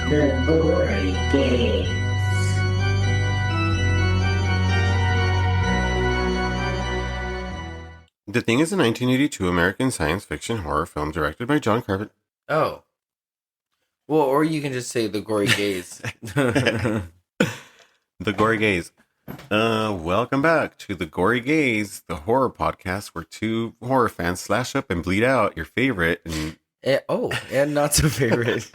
The Gory Games. The Thing is a 1982 American science fiction horror film directed by John Carpenter. Oh. Well, or you can just say The Gory Gaze. The Gory Gaze. Welcome back to The Gory Gaze, the horror podcast where two horror fans slash up and bleed out your favorite. And not so favorite.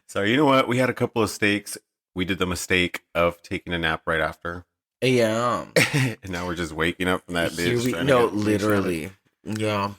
So, you know what? We had a couple of steaks. We did the mistake of taking a nap right after. Yeah. And now we're just waking up from that bitch. No, literally. Yeah.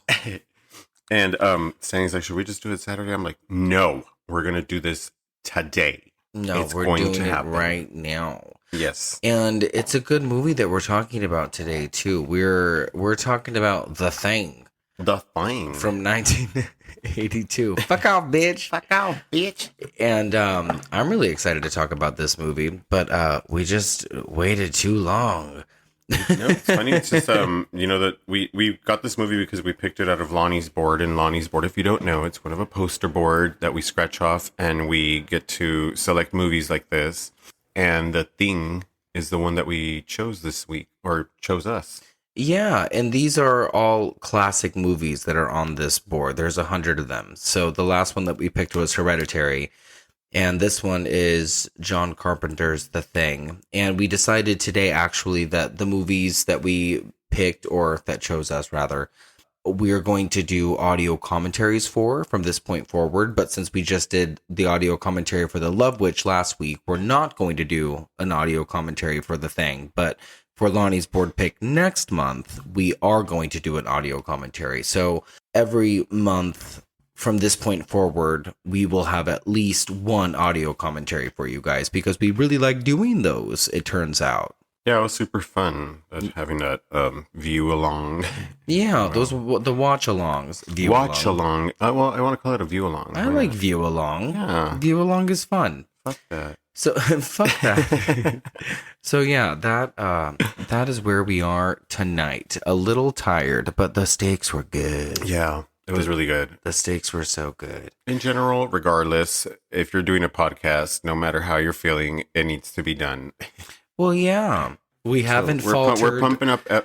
And Stanley's like, should we just do it Saturday? I'm like, no, we're going to do this today. No, we're doing it right now. Yes. And it's a good movie that we're talking about today, too. We're talking about The Thing. The Thing. From 1982. Fuck off, bitch. Fuck off, bitch. And I'm really excited to talk about this movie, but we just waited too long. No, it's funny. It's just that we got this movie because we picked it out of Lonnie's board. And Lonnie's board, if you don't know, it's one of a poster board that we scratch off, and we get to select movies like this. And The Thing is the one that we chose this week, or chose us. Yeah, and these are all classic movies that are on this board. There's 100 of them. So the last one that we picked was Hereditary, and this one is John Carpenter's The Thing. And we decided today, actually, that the movies that we picked, or that chose us, rather, we are going to do audio commentaries for from this point forward. But since we just did the audio commentary for The Love Witch last week, we're not going to do an audio commentary for The Thing. But for Lonnie's board pick next month, we are going to do an audio commentary. So every month from this point forward, we will have at least one audio commentary for you guys because we really like doing those, it turns out. Yeah, it was super fun having that view along. Yeah, those the watch alongs. Watch along. Well, I want to call it a view along. I like view along. Yeah. View along is fun. Fuck that. So fuck that. So yeah, that is where we are tonight. A little tired, but the steaks were good. Yeah, it was really good. The steaks were so good. In general, regardless, if you're doing a podcast, no matter how you're feeling, it needs to be done. Well, yeah, we haven't faltered.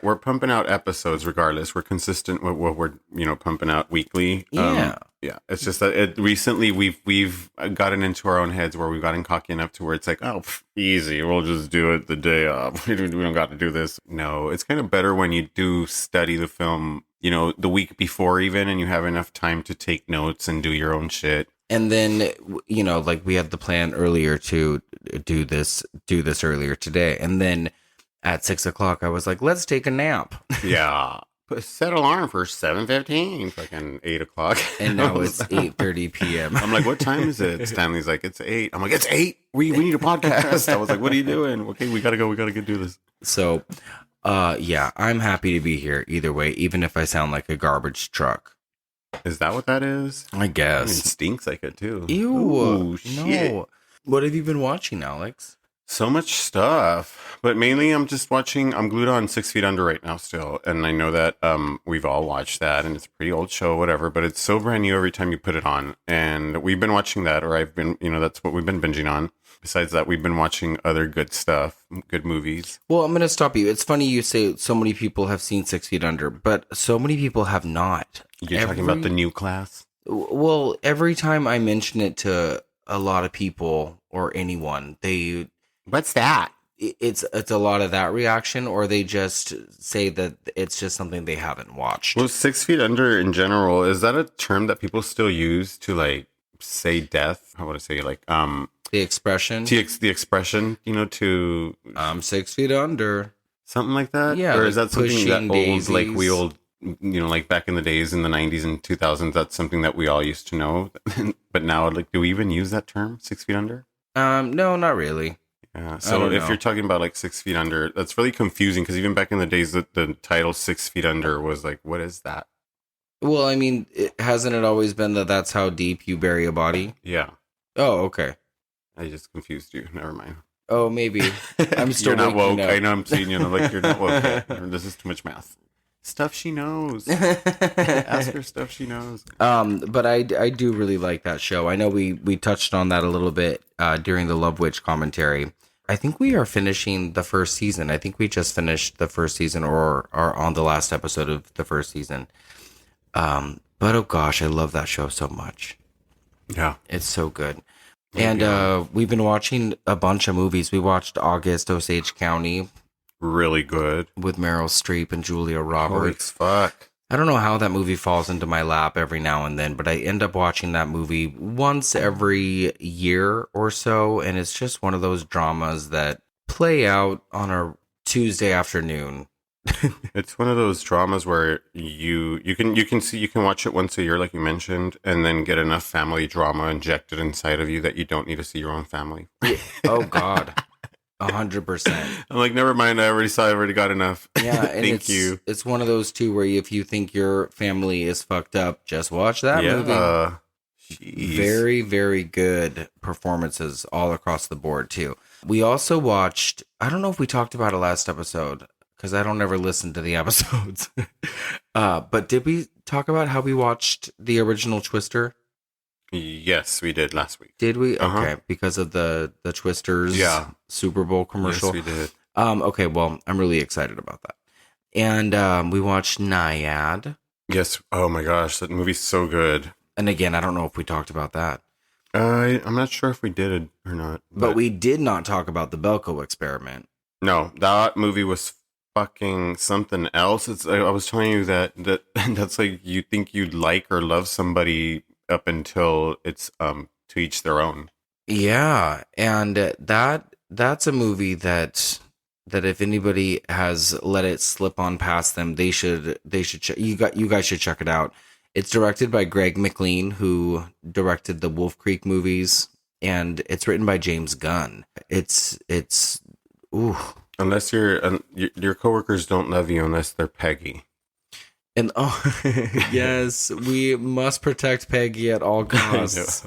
We're pumping out episodes regardless. We're consistent with what we're pumping out weekly. Yeah. Yeah, it's just that recently we've gotten into our own heads where we've gotten cocky enough to where it's like, oh, easy, we'll just do it the day of. We don't got to do this. No, it's kind of better when you do study the film, the week before even, and you have enough time to take notes and do your own shit. And then, like we had the plan earlier to do this earlier today, and then at 6:00, I was like, let's take a nap. Yeah. Set alarm for 7:15, fucking 8:00. And now it's 8:30 p.m. I'm like, what time is it? Stanley's like, it's 8. I'm like, it's 8. We need a podcast. I was like, what are you doing? Okay, we gotta go. We gotta go do this. So, yeah, I'm happy to be here either way, even if I sound like a garbage truck. Is that what that is? I guess. It stinks like it too. Ew. Ooh, shit. No. What have you been watching, Alex? So much stuff, but mainly I'm glued on 6 Feet Under right now still. And I know that we've all watched that, and it's a pretty old show, whatever, but it's so brand new every time you put it on. And we've been watching that, or I've been, that's what we've been binging on. Besides that, we've been watching other good stuff, good movies. Well, I'm going to stop you. It's funny you say so many people have seen 6 Feet Under, but so many people have not. You're talking about the new class? Well, every time I mention it to a lot of people or anyone, What's that? It's a lot of that reaction, or they just say that it's just something they haven't watched. Well, 6 Feet Under in general, is that a term that people still use to like say death? How would I say the expression? The expression, to 6 feet under. Something like that? Yeah. Or is that something that daisies. like back in the days in the 90s and 2000s, that's something that we all used to know. But now, do we even use that term, 6 feet under? No, not really. Yeah, so if you're talking about like 6 feet under, that's really confusing because even back in the days, the title 6 feet under was like, what is that? Well, I mean, hasn't it always been that's how deep you bury a body? Yeah. Oh, okay. I just confused you. Never mind. Oh, maybe. I'm still You're not woke. Up. I know I'm seeing like you're not woke yet. This is too much math. stuff she knows. Ask her stuff she knows. But I do really like that show. I know we touched on that a little bit during the Love Witch commentary. I think we are finishing the first season. I think we just finished the first season or are on the last episode of the first season. But oh gosh, I love that show so much. Yeah. It's so good. And we've been watching a bunch of movies. We watched August, Osage County. Really good. With Meryl Streep and Julia Roberts. Holy fuck. I don't know how that movie falls into my lap every now and then, but I end up watching that movie once every year or so, and it's just one of those dramas that play out on a Tuesday afternoon. It's one of those dramas where you can watch it once a year, like you mentioned, and then get enough family drama injected inside of you that you don't need to see your own family. Oh God. 100%. I'm like, never mind. I already got enough. Yeah, and Thank you. It's one of those two where if you think your family is fucked up, just watch that movie. Jeez. Very, very good performances all across the board too. We also watched. I don't know if we talked about it last episode because I don't ever listen to the episodes. But did we talk about how we watched the original Twister? Yes, we did last week. Did we? Okay, because of the Twisters Super Bowl commercial. Yes, we did. Okay, well, I'm really excited about that. And we watched Naiad. Yes. Oh my gosh, that movie's so good. And again, I don't know if we talked about that. I'm not sure if we did it or not. But we did not talk about the Belko experiment. No, that movie was fucking something else. I was telling you that's like you think you'd like or love somebody up until it's to each their own. Yeah, and that's a movie that if anybody has let it slip on past them, they should you guys should check it out. It's directed by Greg McLean, who directed the Wolf Creek movies, and it's written by James Gunn. It's ooh. Unless your coworkers don't love you unless they're Peggy. And yes, we must protect Peggy at all costs.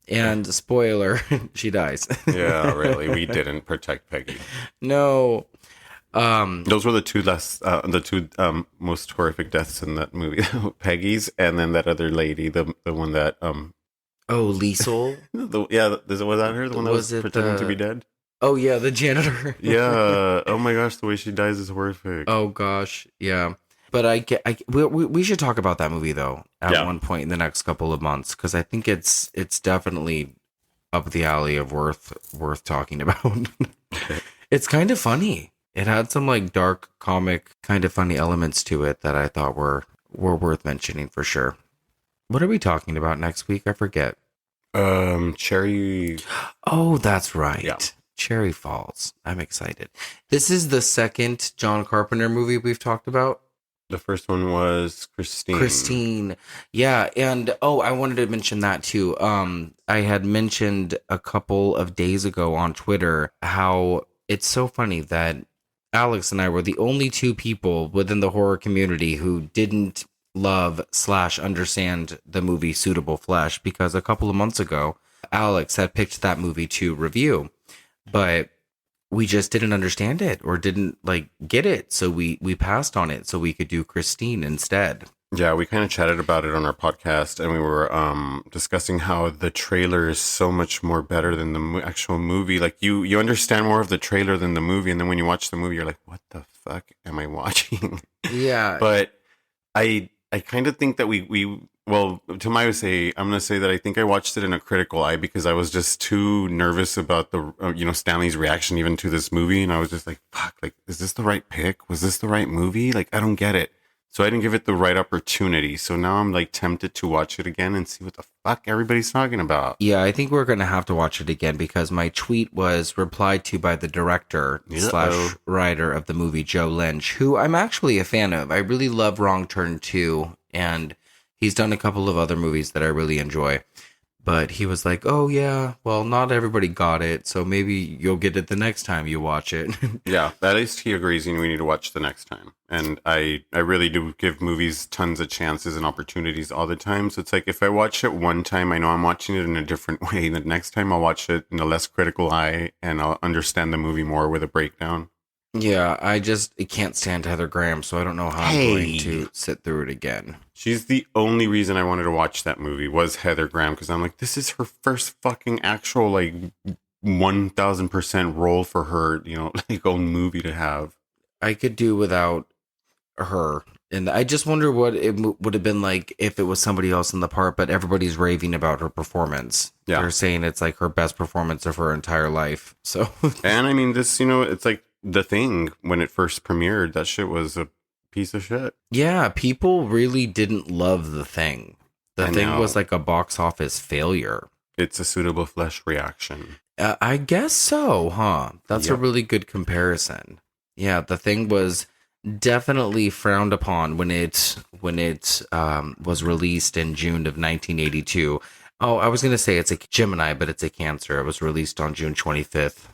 And spoiler, she dies. Yeah, really, we didn't protect Peggy. No. Those were the two most horrific deaths in that movie. Peggy's, and then that other lady, the one that Liesel. Was that her? The one that was pretending to be dead. Oh yeah, the janitor. Yeah. Oh my gosh, the way she dies is horrific. Oh gosh, yeah. But we should talk about that movie though at one point in the next couple of months, because I think it's definitely up the alley of worth talking about. It's kind of funny. It had some like dark comic kind of funny elements to it that I thought were worth mentioning for sure. What are we talking about next week? I forget. Cherry. Oh, that's right. Yeah. Cherry Falls. I'm excited. This is the second John Carpenter movie we've talked about. The first one was Christine. Yeah. And I wanted to mention that too. I had mentioned a couple of days ago on Twitter how it's so funny that Alex and I were the only two people within the horror community who didn't love / understand the movie Suitable Flesh, because a couple of months ago, Alex had picked that movie to review, but we just didn't understand it or didn't get it. So we passed on it so we could do Christine instead. Yeah, we kind of chatted about it on our podcast, and we were discussing how the trailer is so much more better than the actual movie. Like you understand more of the trailer than the movie, and then when you watch the movie, you're like, "What the fuck am I watching?" Yeah, but I kind of think that well, to my say, I'm gonna say that I think I watched it in a critical eye because I was just too nervous about the Stanley's reaction even to this movie, and I was just like, "Fuck! Like, is this the right pick? Was this the right movie? Like, I don't get it." So I didn't give it the right opportunity. So now I'm tempted to watch it again and see what the fuck everybody's talking about. Yeah, I think we're going to have to watch it again because my tweet was replied to by the director / writer of the movie, Joe Lynch, who I'm actually a fan of. I really love Wrong Turn 2, and he's done a couple of other movies that I really enjoy. But he was like, "Oh yeah, well, not everybody got it, so maybe you'll get it the next time you watch it." Yeah, at least he agrees we need to watch the next time. And I really do give movies tons of chances and opportunities all the time. So it's like if I watch it one time, I know I'm watching it in a different way. The next time I'll watch it in a less critical eye and I'll understand the movie more with a breakdown. Yeah, I can't stand Heather Graham, so I don't know how I'm going to sit through it again. She's the only reason I wanted to watch that movie was Heather Graham, because I'm like, this is her first fucking actual, like, 1000% role for her, like, own movie to have. I could do without her. And I just wonder what it would have been like if it was somebody else in the part, but everybody's raving about her performance. Yeah. They're saying it's like her best performance of her entire life. So, and I mean, this, it's like The Thing, when it first premiered, that shit was a piece of shit. Yeah, people really didn't love The Thing. The Thing was like a box office failure. It's a suitable flesh reaction. I guess so, huh? That's a really good comparison. Yeah, The Thing was definitely frowned upon when it was released in June of 1982. Oh, I was going to say it's a Gemini, but it's a Cancer. It was released on June 25th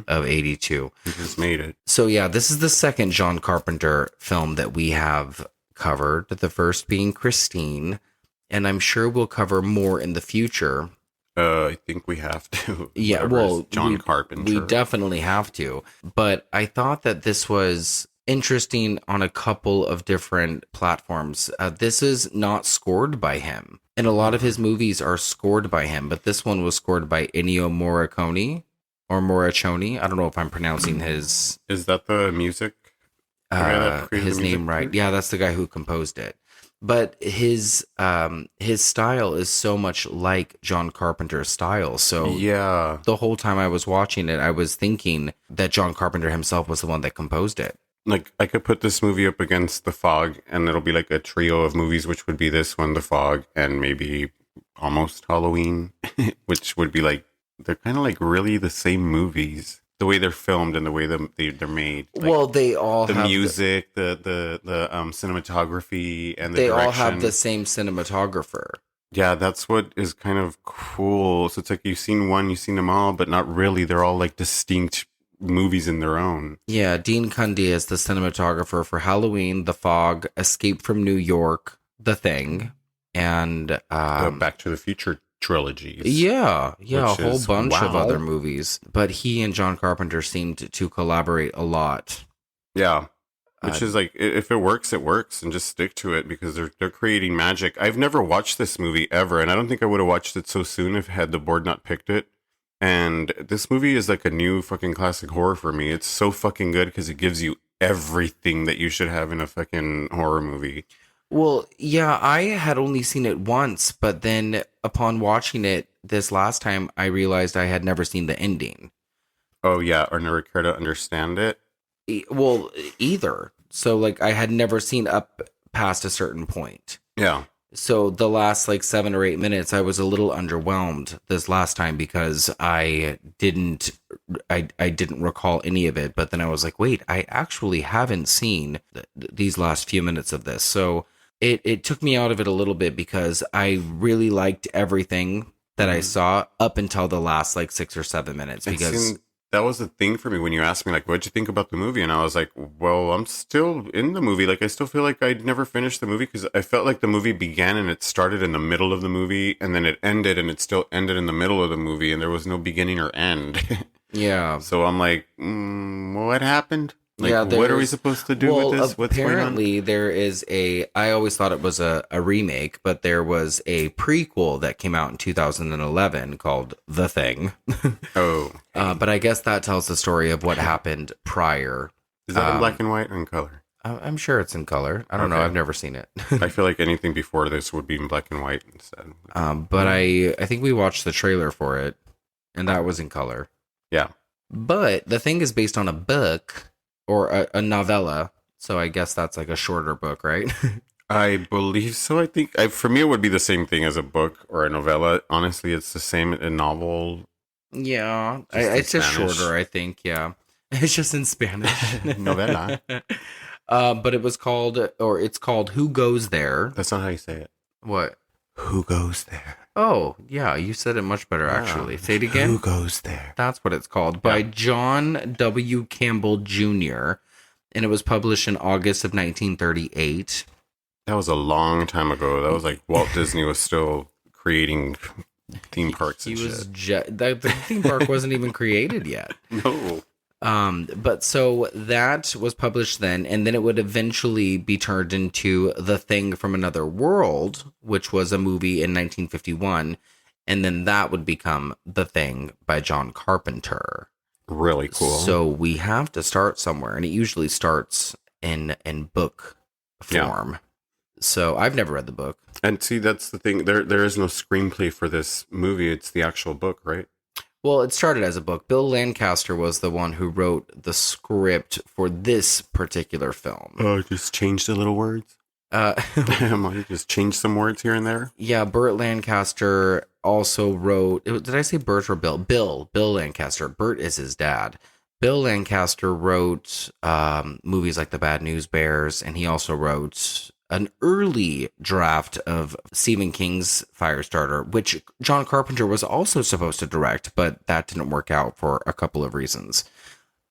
of 82. You just made it. So yeah, this is the second John Carpenter film that we have covered. The first being Christine, and I'm sure we'll cover more in the future. I think we have to. Yeah, well, John Carpenter. We definitely have to. But I thought that this was interesting on a couple of different platforms. This is not scored by him. And a lot of his movies are scored by him, but this one was scored by Ennio Morricone or Morricone. I don't know if I'm pronouncing his... Is that the music? His name right. Yeah, that's the guy who composed it. But his style is so much like John Carpenter's style. So yeah, the whole time I was watching it, I was thinking that John Carpenter himself was the one that composed it. Like, I could put this movie up against The Fog, and it'll be like a trio of movies, which would be this one, The Fog, and maybe almost Halloween, which would be like, they're kind of like really the same movies. The way they're filmed and the way they're made. Like, well, they all the have music, the cinematography, and they direction. all have the same cinematographer. Yeah, that's what is kind of cool. So it's like you've seen one, you've seen them all, but not really. They're all like distinct movies in their own. Yeah, Dean Cundey is the cinematographer for Halloween, The Fog, Escape from New York, The Thing, and the Back to the Future trilogies. Yeah, a whole bunch of other movies. But he and John Carpenter seemed to collaborate a lot. Yeah, which is like, if it works, it works, and just stick to it, because they're creating magic. I've never watched this movie ever, and I don't think I would have watched it so soon if had the board not picked it. And this movie is like a new fucking classic horror for me. It's so fucking good because it gives you everything that you should have in a fucking horror movie. Well, yeah, I had only seen it once, but then upon watching it this last time, I realized I had never seen the ending. Oh, yeah, or never care to understand it? Well, either. So, like, I had never seen up past a certain point. Yeah. So the last like 7 or 8 minutes, I was a little underwhelmed this last time because I didn't recall any of it. But then I was like, wait, I actually haven't seen these last few minutes of this. So it took me out of it a little bit because I really liked everything that I saw up until the last like 6 or 7 minutes. Because that was the thing for me when you asked me, like, what'd you think about the movie? And I was like, well, I'm still in the movie. Like, I still feel like I'd never finished the movie because I felt like the movie began and it started in the middle of the movie, and then it ended and it still ended in the middle of the movie, and there was no beginning or end. Yeah. So I'm like, what happened? Like, what are we supposed to do with this? What's going on? Apparently, there is I always thought it was a remake, but there was a prequel that came out in 2011 called The Thing. Oh. But I guess that tells the story of what happened prior. Is that in black and white or in color? I'm sure it's in color. I don't know. I've never seen it. I feel like anything before this would be in black and white instead. But I think we watched the trailer for it, and that was in color. Yeah. But The Thing is based on a book. Or a novella, so I guess that's like a shorter book, right? I believe so. I think for me it would be the same thing as a book or a novella. Honestly, it's the same. A novel. Yeah, it's just shorter. I think. Yeah, it's just in Spanish. Novella. But it's called Who Goes There? That's not how you say it. What? Who goes there? Oh, yeah, you said it much better, actually. Say it again. Who goes there? That's what it's called. By John W. Campbell Jr., and it was published in August of 1938. That was a long time ago. That was like Walt Disney was still creating theme parks and shit. The theme park wasn't even created yet. No. But so that was published then, and then it would eventually be turned into The Thing from Another World, which was a movie in 1951, and then that would become The Thing by John Carpenter. Really cool. So we have to start somewhere, and it usually starts in book form. Yeah. So I've never read the book. And see, that's the thing. There is no screenplay for this movie. It's the actual book, right? Well, it started as a book. Bill Lancaster was the one who wrote the script for this particular film. Oh, just changed the little words? Just changed some words here and there? Yeah, Burt Lancaster also wrote... Did I say Burt or Bill? Bill Lancaster. Burt is his dad. Bill Lancaster wrote movies like The Bad News Bears, and he also wrote an early draft of Stephen King's Firestarter, which John Carpenter was also supposed to direct, but that didn't work out for a couple of reasons.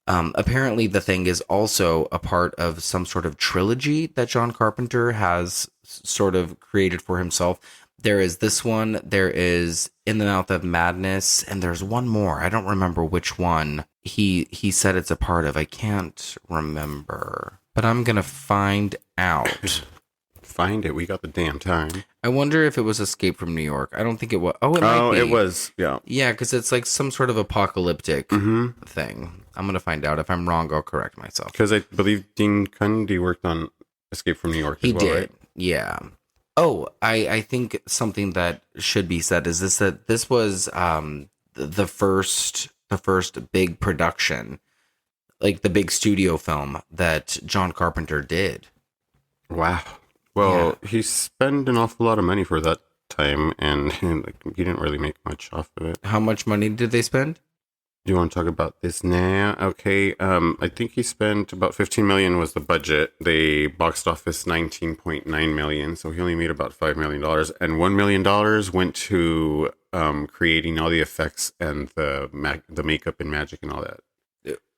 Apparently, The Thing is also a part of some sort of trilogy that John Carpenter has sort of created for himself. There is this one, there is In the Mouth of Madness, and there's one more. I don't remember which one he said it's a part of. I can't remember, but I'm going to find out. Find it. We got the damn time. I wonder if it was Escape from New York. I don't think it was. Oh, it might be. It was. Yeah. Yeah, because it's like some sort of apocalyptic thing. I'm going to find out. If I'm wrong, I'll correct myself. Because I believe Dean Cundy worked on Escape from New York as well, He did. Right? Yeah. Oh, I think something that should be said is that this was the first big production, like the big studio film that John Carpenter did. Wow. Well, he spent an awful lot of money for that time, and like, he didn't really make much off of it. How much money did they spend? Do you want to talk about this now? Okay. I think he spent about $15 million was the budget. They boxed office $19.9 million, so he only made about $5 million, and $1 million went to creating all the effects and the makeup and magic and all that.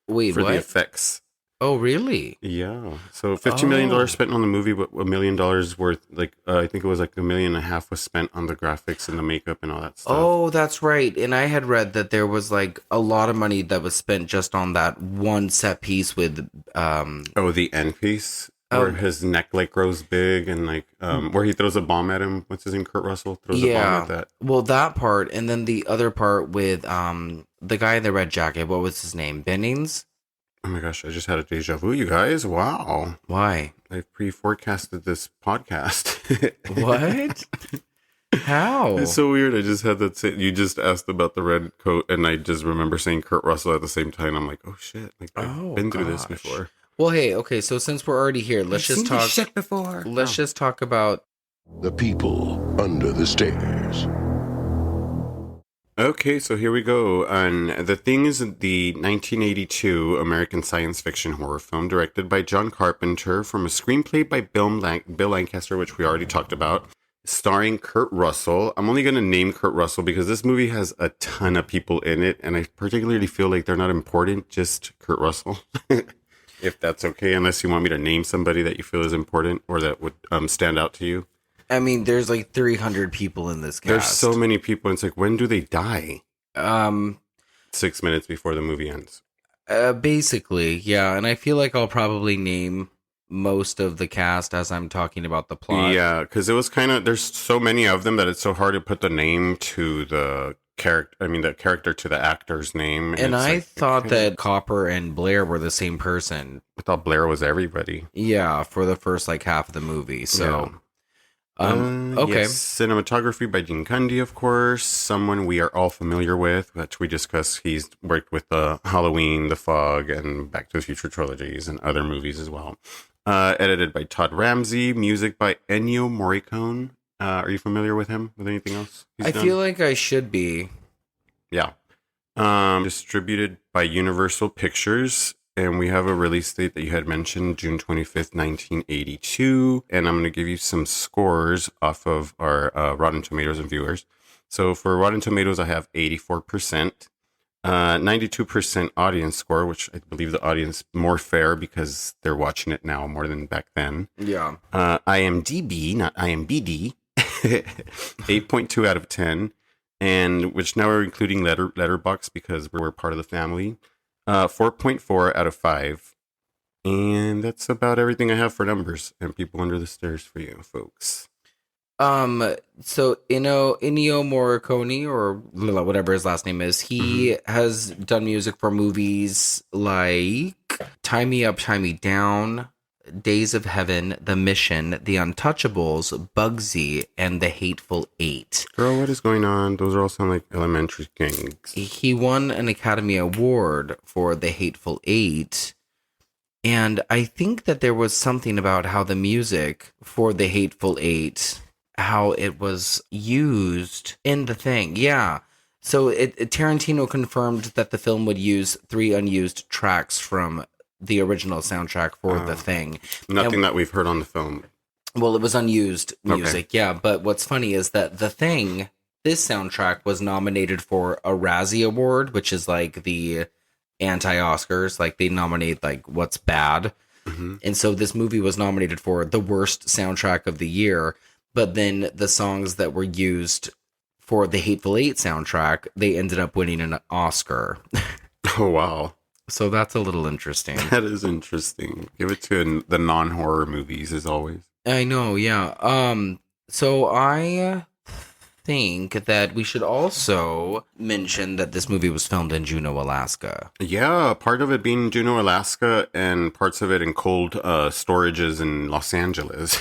Wait, for what? the effects. Oh, really? Yeah. So $15 million spent on the movie, but $1 million worth, like, I think it was like $1.5 million was spent on the graphics and the makeup and all that stuff. Oh, that's right. And I had read that there was like a lot of money that was spent just on that one set piece with... the end piece? Where his neck like grows big and like, where he throws a bomb at him. What's his name? Kurt Russell throws a bomb at that. Well, that part. And then the other part with the guy in the red jacket. What was his name? Bennings? Oh my gosh, I just had a deja vu, you guys. Wow. Why? I pre-forecasted this podcast. What? How? It's so weird. I just had that. You just asked about the red coat, and I just remember saying Kurt Russell at the same time. I'm like, oh shit. Like, I've been through this before. Well, hey, okay, so since we're already here, let's just talk. Shit before. Let's just talk about the people under the stairs. Okay, so here we go. The Thing is the 1982 American science fiction horror film directed by John Carpenter from a screenplay by Bill Lancaster, which we already talked about, starring Kurt Russell. I'm only going to name Kurt Russell because this movie has a ton of people in it, and I particularly feel like they're not important, just Kurt Russell. If that's okay, unless you want me to name somebody that you feel is important or that would stand out to you. I mean, there's like 300 people in this cast. There's so many people. It's like, when do they die? 6 minutes before the movie ends. Basically, yeah. And I feel like I'll probably name most of the cast as I'm talking about the plot. Yeah, because it was kind of, there's so many of them that it's so hard to put the name to the character. I mean, the character to the actor's name. And I thought that Copper and Blair were the same person. I thought Blair was everybody. Yeah, for the first like half of the movie. So... Yeah. Okay. Yes. Cinematography by Dean Cundy, of course. Someone we are all familiar with, which we discussed. He's worked with the Halloween, The Fog, and Back to the Future trilogies and other movies as well. Edited by Todd Ramsey. Music by Ennio Morricone. Are you familiar with him? With anything else he's done? Feel like I should be. Yeah. Distributed by Universal Pictures. And we have a release date that you had mentioned, June 25th, 1982. And I'm going to give you some scores off of our Rotten Tomatoes and viewers. So for Rotten Tomatoes, I have 84%, 92% audience score, which I believe the audience more fair because they're watching it now more than back then. Yeah. IMDb, not IMBD, 8.2 out of 10. And which now we're including Letterboxd because we're part of the family. 4.4 out of 5. And that's about everything I have for numbers and people under the stairs for you folks. So Ennio Morricone, or whatever his last name is, he has done music for movies like Tie Me Up, Tie Me Down, Days of Heaven, The Mission, The Untouchables, Bugsy, and The Hateful Eight. Girl, what is going on? Those are all sound like elementary gangs. He won an Academy Award for The Hateful Eight. And I think that there was something about how the music for The Hateful Eight, how it was used in The Thing. Yeah. So Tarantino confirmed that the film would use 3 unused tracks from the original soundtrack for The Thing. Nothing that we've heard on the film. Well, it was unused music, okay. yeah. But what's funny is that The Thing, this soundtrack was nominated for a Razzie Award, which is like the anti-Oscars. Like they nominate like what's bad. And so this movie was nominated for the worst soundtrack of the year. But then the songs that were used for the Hateful Eight soundtrack, they ended up winning an Oscar. Oh, wow. So that's a little interesting. That is interesting. Give it to the non-horror movies, as always. I know, yeah. So I think that we should also mention that this movie was filmed in Juneau, Alaska. Yeah, part of it being Juneau, Alaska, and parts of it in cold storages in Los Angeles,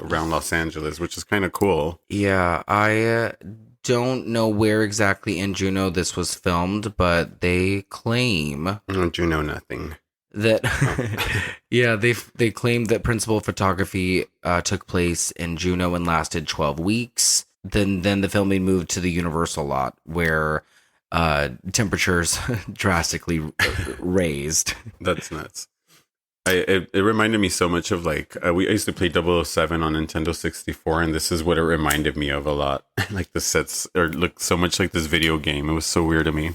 around Los Angeles, which is kind of cool. Yeah, I don't know where exactly in Juneau this was filmed, but they claim Juneau nothing. that yeah, they claimed that principal photography took place in Juneau and lasted 12 weeks. Then the filming moved to the Universal lot where temperatures drastically raised. That's nuts. It reminded me so much of like I used to play 007 on Nintendo 64, and this is what it reminded me of a lot. Like the sets looked so much like this video game. It was so weird to me.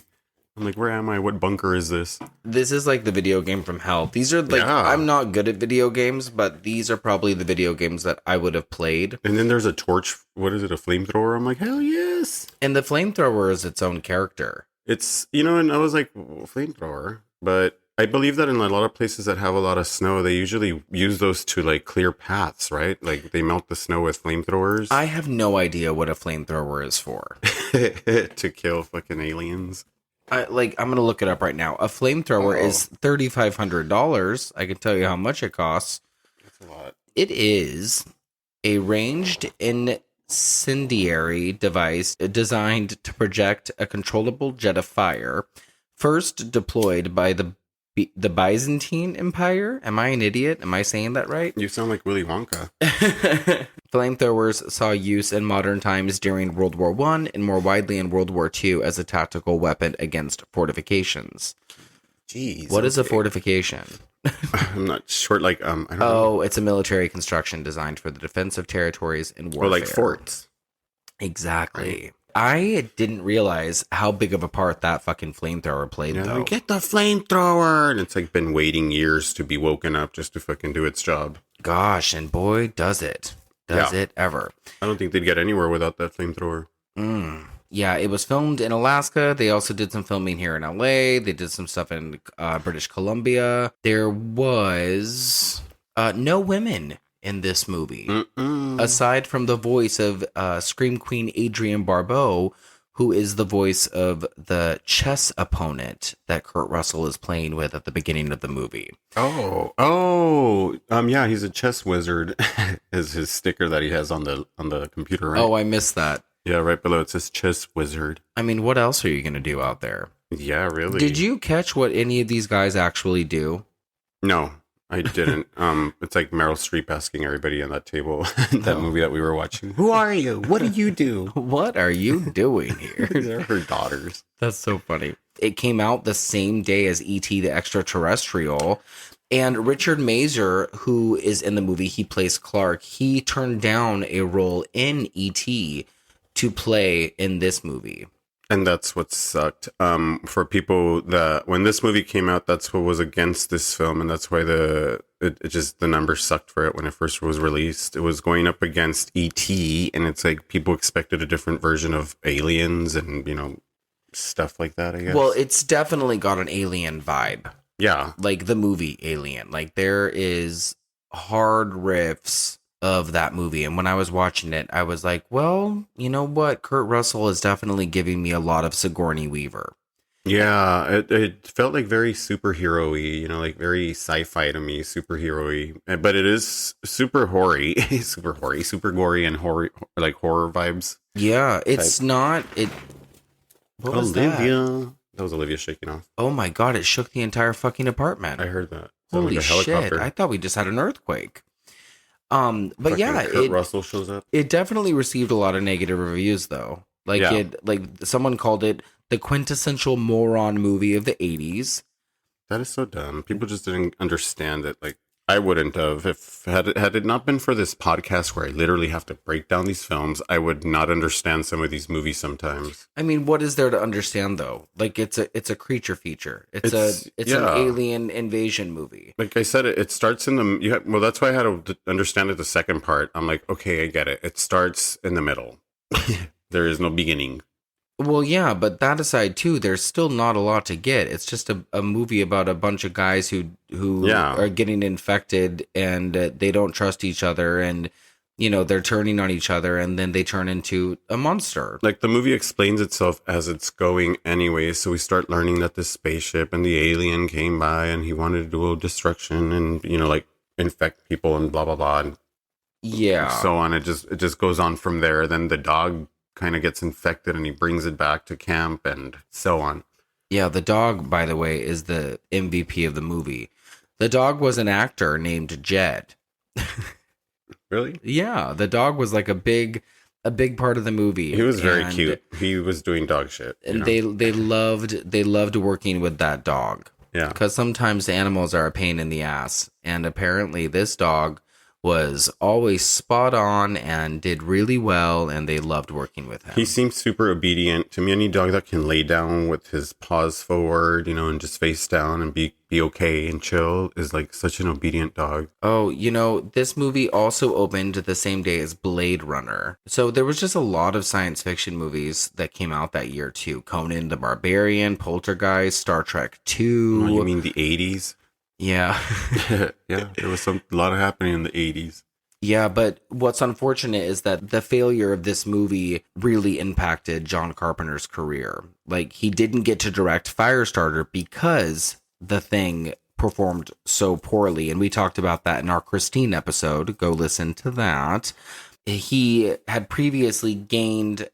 I'm like, where am I? What bunker is this? This is like the video game from hell. These are like, Yeah. I'm not good at video games, but these are probably the video games that I would have played. And then there's a torch. What is it? A flamethrower? I'm like, hell yes. And the flamethrower is its own character. It's, and I was like, flamethrower. But I believe that in a lot of places that have a lot of snow, they usually use those to like clear paths, right? Like they melt the snow with flamethrowers. I have no idea what a flamethrower is for. To kill fucking aliens. I'm going to look it up right now. A flamethrower is $3,500. I can tell you how much it costs. That's a lot. It is a ranged incendiary device designed to project a controllable jet of fire, first deployed by the Byzantine Empire. Am I an idiot? Am I saying that right? You sound like Willy Wonka. Flamethrowers saw use in modern times during World War I and more widely in World War II as a tactical weapon against fortifications. Jeez. What is a fortification? I'm not sure. Like, I don't know. Oh, it's a military construction designed for the defense of territories in warfare. Or like forts. Exactly. Right. I didn't realize how big of a part that fucking flamethrower played, though. Like, get the flamethrower! And it's like been waiting years to be woken up just to fucking do its job. Gosh, and boy, does it. Does it ever. I don't think they'd get anywhere without that flamethrower. Yeah, it was filmed in Alaska. They also did some filming here in LA. They did some stuff in British Columbia. There was no women in this movie. Aside from the voice of Scream Queen Adrienne Barbeau, who is the voice of the chess opponent that Kurt Russell is playing with at the beginning of the movie. Yeah, he's a chess wizard. Is his sticker that he has on the computer, right? Oh, I missed that. Yeah, right below it says chess wizard. I mean, what else are you going to do out there? Yeah, really. Did you catch what any of these guys actually do? No, I didn't. It's like Meryl Streep asking everybody on that table, that movie that we were watching. Who are you? What do you do? What are you doing here? They're her daughters. That's so funny. It came out the same day as E.T. the Extraterrestrial. And Richard Mazer, who is in the movie, he plays Clark. He turned down a role in E.T. to play in this movie. And that's what sucked. For people that when this movie came out, that's what was against this film, and that's why the numbers sucked for it when it first was released. It was going up against E.T., and it's like people expected a different version of aliens, and stuff like that, I guess. Well, it's definitely got an Alien vibe. Yeah. Like the movie Alien. Like there is hard riffs of that movie. And when I was watching it, I was like, well, you know what? Kurt Russell is definitely giving me a lot of Sigourney Weaver. Yeah, it felt like very superhero-y, you know, like very sci-fi to me, superhero-y. But it is super hoary, super gory and horror, like horror vibes. Yeah, it's type. not. What was Olivia. That was Olivia shaking off. Oh my God, it shook the entire fucking apartment. I heard that. Holy like a shit. helicopter. I thought we just had an earthquake. But Fucking yeah, Kurt Russell shows up. it definitely received a lot of negative reviews though. Like Yeah. like someone called it the quintessential moron movie of the 80s. That is so dumb. People just didn't understand it. Like I wouldn't have if had it not been for this podcast where I literally have to break down these films, I would not understand some of these movies sometimes. I mean, what is there to understand though? Like it's a creature feature. It's an alien invasion movie. Like I said, it starts in the well. That's why I had to understand it. The second part, I'm like, okay, I get it. It starts in the middle. There is no beginning. Well, yeah, but that aside too, there's still not a lot to get. It's just a movie about a bunch of guys who are getting infected and they don't trust each other, and you know they're turning on each other, and then they turn into a monster. Like the movie explains itself as it's going anyway, so we start learning that the spaceship and the alien came by and he wanted to do destruction and you know like infect people and blah blah blah and so on. It just goes on from there. Then the dog kind of gets infected and he brings it back to camp and so on. Yeah, the dog, by the way, is the MVP of the movie. The dog was an actor named Jed. Really? Yeah, the dog was like a big part of the movie. He was very cute. He was doing dog shit. And they loved working with that dog. Yeah. Because sometimes animals are a pain in the ass. And apparently this dog was always spot on and did really well, and they loved working with him. He seems super obedient. To me, any dog that can lay down with his paws forward, you know, and just face down and be okay and chill is like such an obedient dog. Oh, you know, this movie also opened the same day as Blade Runner. So there was just a lot of science fiction movies that came out that year too. Conan the Barbarian, Poltergeist, Star Trek 2. Oh, you mean the 80s? Yeah. Yeah, there was a lot of happening in the 80s. Yeah, but what's unfortunate is that the failure of this movie really impacted John Carpenter's career. Like, he didn't get to direct Firestarter because The Thing performed so poorly. And we talked about that in our Christine episode. Go listen to that. He had previously gained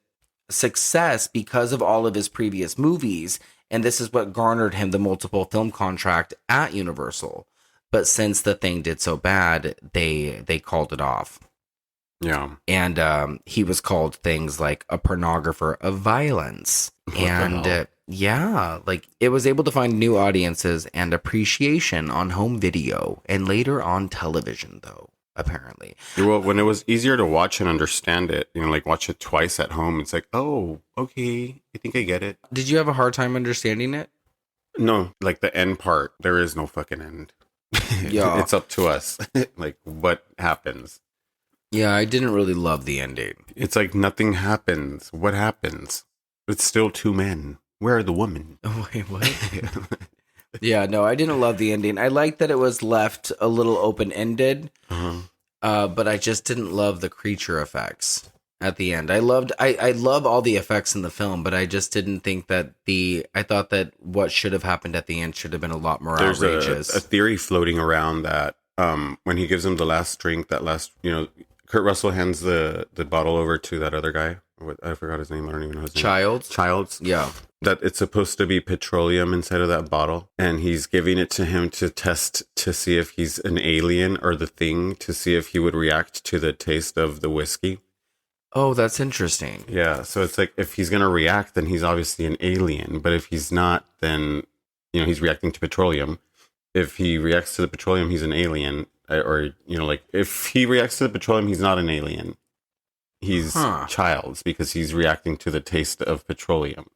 success because of all of his previous movies, and this is what garnered him the multiple film contract at Universal. But since The Thing did so bad, they called it off. Yeah. And he was called things like a pornographer of violence. Yeah, like it was able to find new audiences and appreciation on home video and later on television, though, apparently. Well, when it was easier to watch and understand it, you know, like watch it twice at home, it's like, oh, okay, I think I get it. Did you have a hard time understanding it? No, like the end part, there is no fucking end. Yeah. It's up to us. Like, what happens? Yeah, I didn't really love the ending. It's like nothing happens. What happens? It's still two men. Where are the women? Oh, wait, what? Yeah, no, I didn't love the ending. I liked that it was left a little open-ended, but I just didn't love the creature effects at the end. I love all the effects in the film, but I just didn't think that I thought that what should have happened at the end should have been a lot more outrageous. There's a theory floating around that when he gives him the last drink, Kurt Russell hands the bottle over to that other guy. I forgot his name. I don't even know his name. Childs. Yeah. That it's supposed to be petroleum inside of that bottle. And he's giving it to him to test to see if he's an alien or the Thing, to see if he would react to the taste of the whiskey. Oh, that's interesting. Yeah. So it's like, if he's going to react, then he's obviously an alien. But if he's not, then, you know, he's reacting to petroleum. If he reacts to the petroleum, he's an alien. Or, you know, like, if he reacts to the petroleum, he's not an alien. He's Childs, because he's reacting to the taste of petroleum.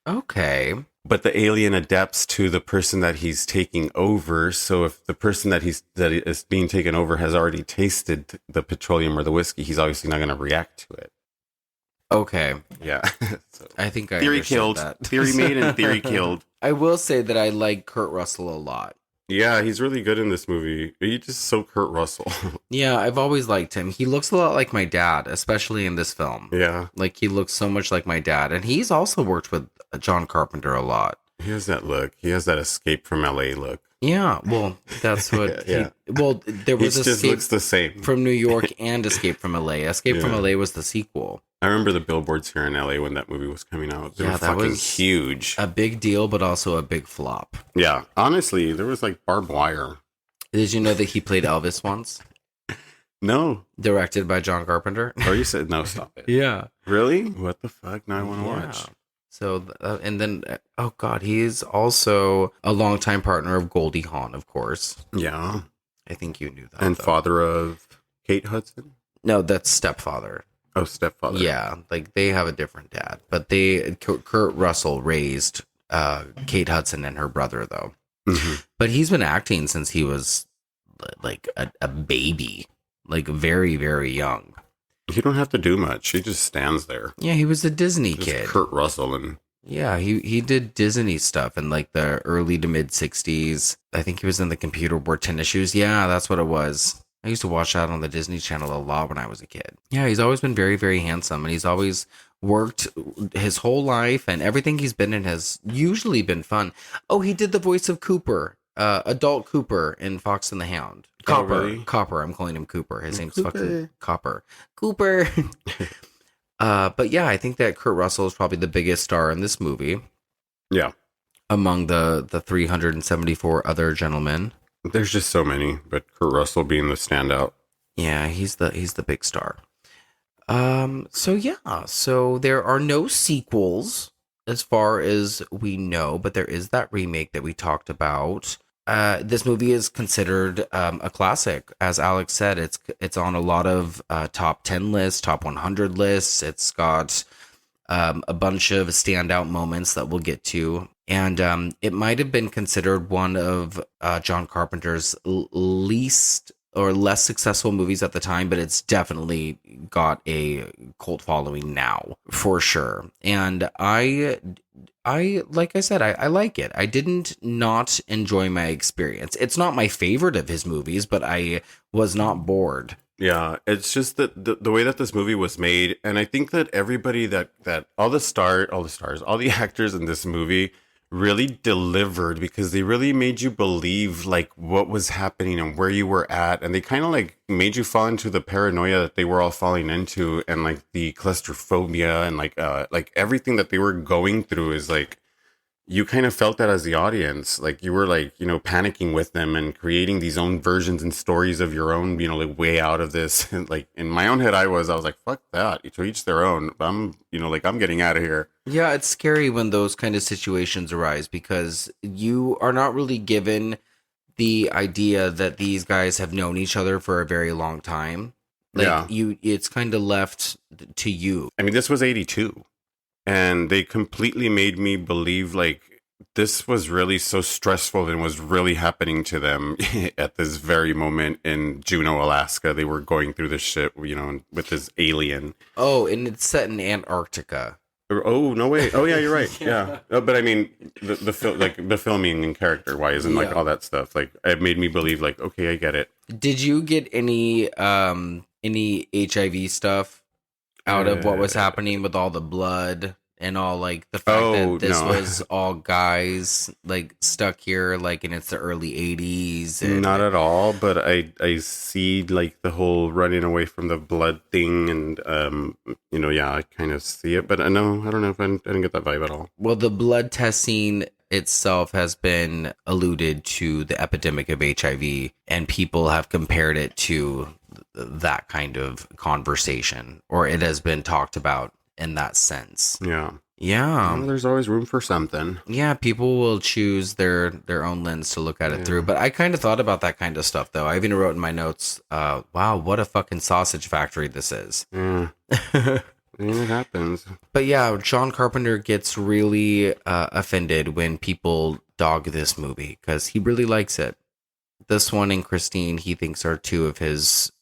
Okay. But the alien adapts to the person that he's taking over. So if the person that is being taken over has already tasted the petroleum or the whiskey, he's obviously not going to react to it. Okay. Yeah. So, I think I theory understood killed. that. Theory made and theory killed. I will say that I like Kurt Russell a lot. Yeah, he's really good in this movie. He's just so Kurt Russell. Yeah, I've always liked him. He looks a lot like my dad, especially in this film. Yeah. Like, he looks so much like my dad. And he's also worked with John Carpenter a lot. He has that look. He has that escape from LA look. Yeah, well, that's what. Yeah. There He was just Escape looks the same. from New York and Escape from LA. Escape from Yeah. LA was the sequel. I remember the billboards here in LA when that movie was coming out. They Yeah, were that fucking was huge. A big deal, but also a big flop. Yeah, honestly, there was like barbed wire. Did you know that he played Elvis once? No. Directed by John Carpenter. Or you said no, stop it. Yeah. Really? What the fuck? Now I want to Yeah. watch. So, and then, oh God, he is also a longtime partner of Goldie Hawn, of course. Yeah. I think you knew that. And though. father of Kate Hudson? No, that's stepfather. Oh, stepfather. Yeah, like they have a different dad. But Kurt Russell raised Kate Hudson and her brother, though. Mm-hmm. But he's been acting since he was like a baby, like very, very young. You don't have to do much. He just stands there. Yeah, he was a Disney Just kid. Kurt Russell and Yeah, he did Disney stuff in like the early to mid 60s. I think he was in the Computer Wore Tennis Shoes. Yeah, that's what it was. I used to watch that on the Disney Channel a lot when I was a kid. Yeah, he's always been very, very handsome, and he's always worked his whole life, and everything he's been in has usually been fun. Oh, he did the voice of Cooper, adult Cooper in Fox and the Hound. Copper. Oh, really? Copper. I'm calling him Cooper. His name's Cooper. fucking Copper. Cooper. But yeah, I think that Kurt Russell is probably the biggest star in this movie yeah. among the 374 other gentlemen. There's just so many, but Kurt Russell being the standout. Yeah, he's the big star. So there are no sequels as far as we know, but there is that remake that we talked about. This movie is considered a classic. As Alex said, it's on a lot of top 10 lists, top 100 lists. It's got a bunch of standout moments that we'll get to. And it might have been considered one of John Carpenter's least or less successful movies at the time, but it's definitely got a cult following now, for sure. And I like I said, I like it. I didn't not enjoy my experience. It's not my favorite of his movies, but I was not bored. Yeah, it's just that the way that this movie was made, and I think that everybody that all the actors in this movie really delivered, because they really made you believe like what was happening and where you were at, and they kind of like made you fall into the paranoia that they were all falling into, and like the claustrophobia and like everything that they were going through is like, you kind of felt that as the audience, like you were like, you know, panicking with them and creating these own versions and stories of your own, you know, like way out of this. And like in my own head, I was like, fuck that, to each their own. I'm getting out of here. Yeah, it's scary when those kind of situations arise, because you are not really given the idea that these guys have known each other for a very long time. Like it's kind of left to you. I mean, this was 82. And they completely made me believe like this was really so stressful and was really happening to them at this very moment in Juneau, Alaska. They were going through this shit, you know, with this alien. Oh, and it's set in Antarctica. Oh, no way. Oh, yeah, you're right. Yeah. But I mean, the filming and character wise and like all that stuff, like it made me believe like, okay, I get it. Did you get any HIV stuff out of what was happening with all the blood and all, like the fact that this was all guys like stuck here like and it's the early 80s? And not at all, but I see like the whole running away from the blood thing, and I kind of see it, but no, I don't know if I didn't get that vibe at all. Well, the blood testing itself has been alluded to the epidemic of HIV, and people have compared it to that kind of conversation, or it has been talked about in that sense. Yeah. Well, there's always room for something. Yeah, people will choose their own lens to look at it through. But I kind of thought about that kind of stuff, though. I even wrote in my notes, wow, what a fucking sausage factory this is. Yeah. It happens. But yeah, John Carpenter gets really offended when people dog this movie, because he really likes it. This one and Christine, he thinks are two of his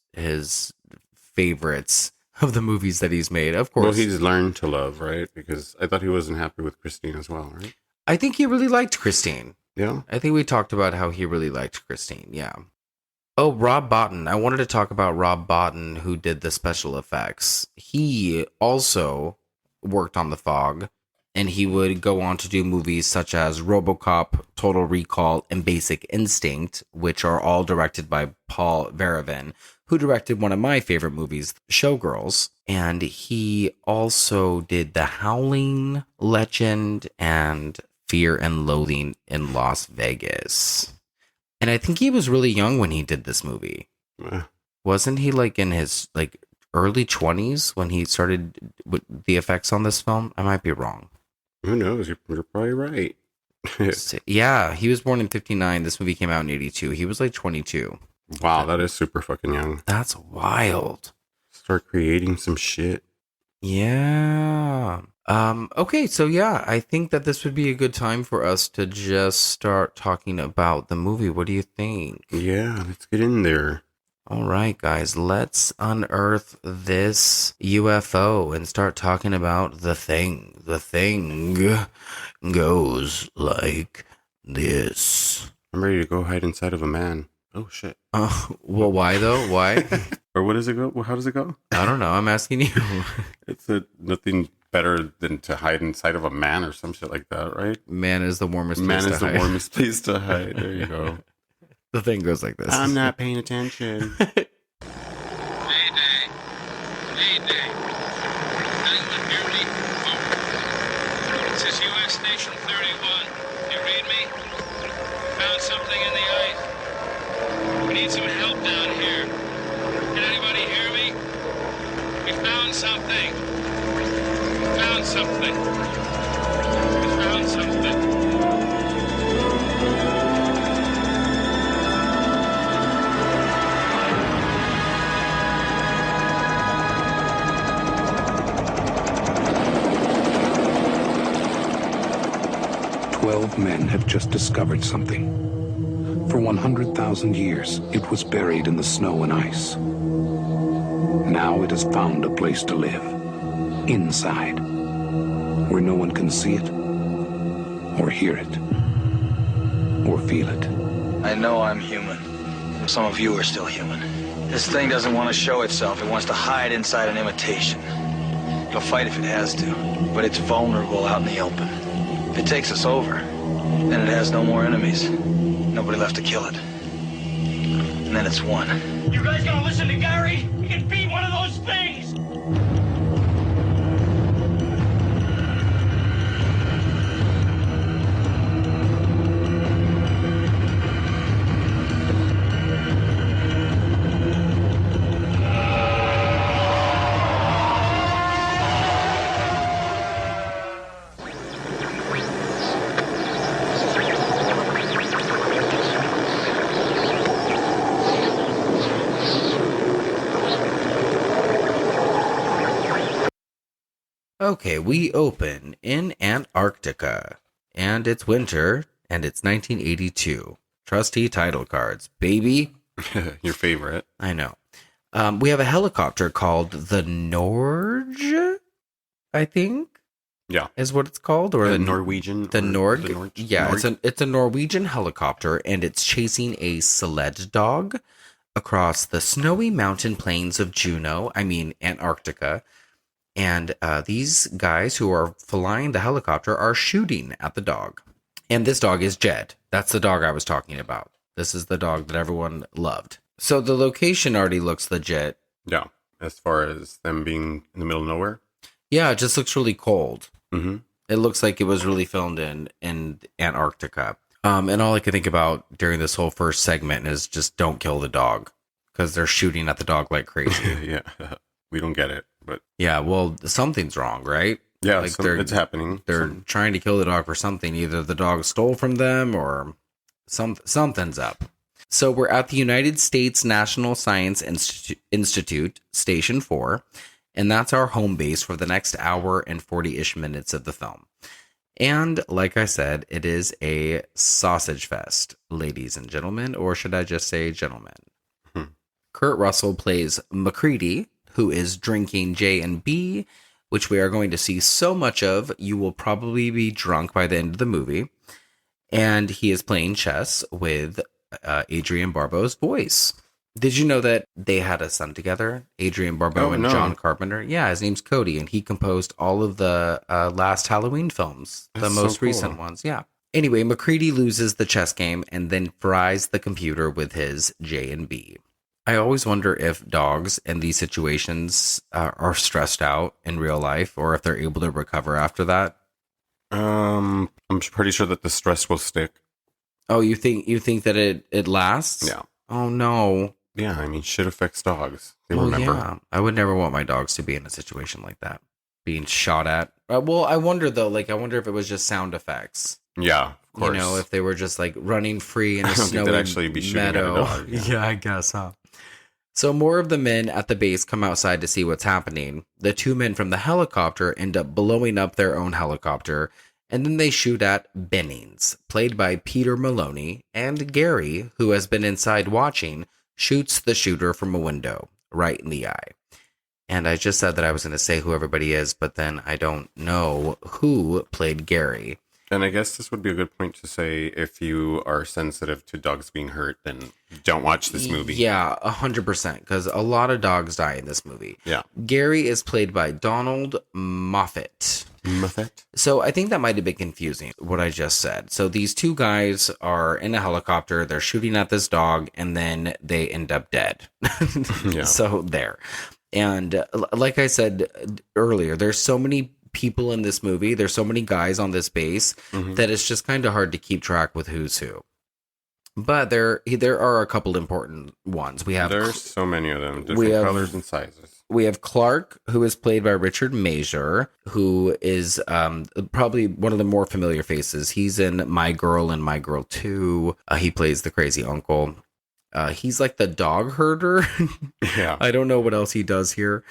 favorites of the movies that he's made. Of course. Well, he's learned to love, right? Because I thought he wasn't happy with Christine as well, right? I think he really liked Christine. Yeah. I think we talked about how he really liked Christine. Yeah. Oh, Rob Bottin. I wanted to talk about Rob Bottin, who did the special effects. He also worked on The Fog, and he would go on to do movies such as RoboCop, Total Recall, and Basic Instinct, which are all directed by Paul Verhoeven, who directed one of my favorite movies, Showgirls. And he also did The Howling, Legend, and Fear and Loathing in Las Vegas. And I think he was really young when he did this movie. Wasn't he like in his like early 20s when he started with the effects on this film? I might be wrong. Who knows? You're probably right. Yeah, he was born in 59. This movie came out in 82. He was like 22. Wow, that is super fucking young. That's wild. Start creating some shit. Yeah. Okay, so yeah, I think that this would be a good time for us to just start talking about the movie. What do you think? Yeah, let's get in there. All right, guys, let's unearth this UFO and start talking about the thing. The thing goes like this. I'm ready to go hide inside of a man. Oh, shit. Well, why though? Why? Or what does it go? How does it go? I don't know. I'm asking you. It's nothing better than to hide inside of a man or some shit like that, right? Man is the warmest place Man to is the hide. warmest place to hide. There you go. The thing goes like this. I'm not paying attention. Mayday. Mayday. Anyone hear me? Over. This is U.S. Station 31. You read me? Found something in the ice. We need some help down here. Can anybody hear me? We found something. We found something. We found something. 12 men have just discovered something. For 100,000 years, it was buried in the snow and ice. Now it has found a place to live. Inside. Where no one can see it, or hear it, or feel it. I know I'm human. Some of you are still human. This thing doesn't want to show itself. It wants to hide inside an imitation. It'll fight if it has to, but it's vulnerable out in the open. If it takes us over, then it has no more enemies. Nobody left to kill it. And then it's won. You guys gonna listen to Gary? He can beat one of those things! Okay, we open in Antarctica, and it's winter, and it's 1982. Trusty title cards, baby. Your favorite. I know. We have a helicopter called the Norge, I think. Yeah. Is what it's called, or the Norwegian. The Norg. Norg. Yeah, Norg. it's a Norwegian helicopter, and it's chasing a sled dog across the snowy mountain plains of Antarctica. And these guys who are flying the helicopter are shooting at the dog. And this dog is Jed. That's the dog I was talking about. This is the dog that everyone loved. So the location already looks legit. Yeah. As far as them being in the middle of nowhere. Yeah, it just looks really cold. Mm-hmm. It looks like it was really filmed in Antarctica. And all I could think about during this whole first segment is just don't kill the dog. Because they're shooting at the dog like crazy. Yeah. We don't get it. But yeah, well, something's wrong, right? yeah, Like it's happening. They're trying to kill the dog for something. Either the dog stole from them or something's up. So we're at the United States National Science Institute, Station 4, and that's our home base for the next hour and 40-ish minutes of the film. And like I said, it is a sausage fest, ladies and gentlemen, or should I just say gentlemen? Kurt Russell plays MacReady, who is drinking J&B, which we are going to see so much of, you will probably be drunk by the end of the movie. And he is playing chess with Adrienne Barbeau's voice. Did you know that they had a son together, Adrienne Barbeau and John Carpenter? Yeah, his name's Cody, and he composed all of the last Halloween films, the most recent ones. Yeah. Anyway, MacReady loses the chess game and then fries the computer with his J&B. I always wonder if dogs in these situations are stressed out in real life, or if they're able to recover after that. I'm pretty sure that the stress will stick. Oh, you think that it lasts? Yeah. Oh no. Yeah, I mean, shit affects dogs. They remember. Yeah. I would never want my dogs to be in a situation like that, being shot at. Well, I wonder though. I wonder if it was just sound effects. Yeah, of course. You know, if they were just running free in a I don't think snowy they'd actually be shooting meadow. at a dog. Yeah, I guess, huh? So more of the men at the base come outside to see what's happening. The 2 men from the helicopter end up blowing up their own helicopter, and then they shoot at Bennings, played by Peter Maloney, and Gary, who has been inside watching, shoots the shooter from a window, right in the eye. And I just said that I was going to say who everybody is, but then I don't know who played Gary. And I guess this would be a good point to say, if you are sensitive to dogs being hurt, then don't watch this movie. Yeah, 100%, because a lot of dogs die in this movie. Yeah. Gary is played by Donald Moffat. So I think that might have been confusing, what I just said. So these 2 guys are in a helicopter, they're shooting at this dog, and then they end up dead. Yeah. So there. And like I said earlier, there's so many people in this movie, there's so many guys on this base, that it's just kind of hard to keep track with who's who. But there are a couple important ones. There's so many of them, different colors and sizes. We have Clark, who is played by Richard Mazur, who is probably one of the more familiar faces. He's in My Girl and My Girl 2. He plays the crazy uncle. He's like the dog herder. Yeah. I don't know what else he does here.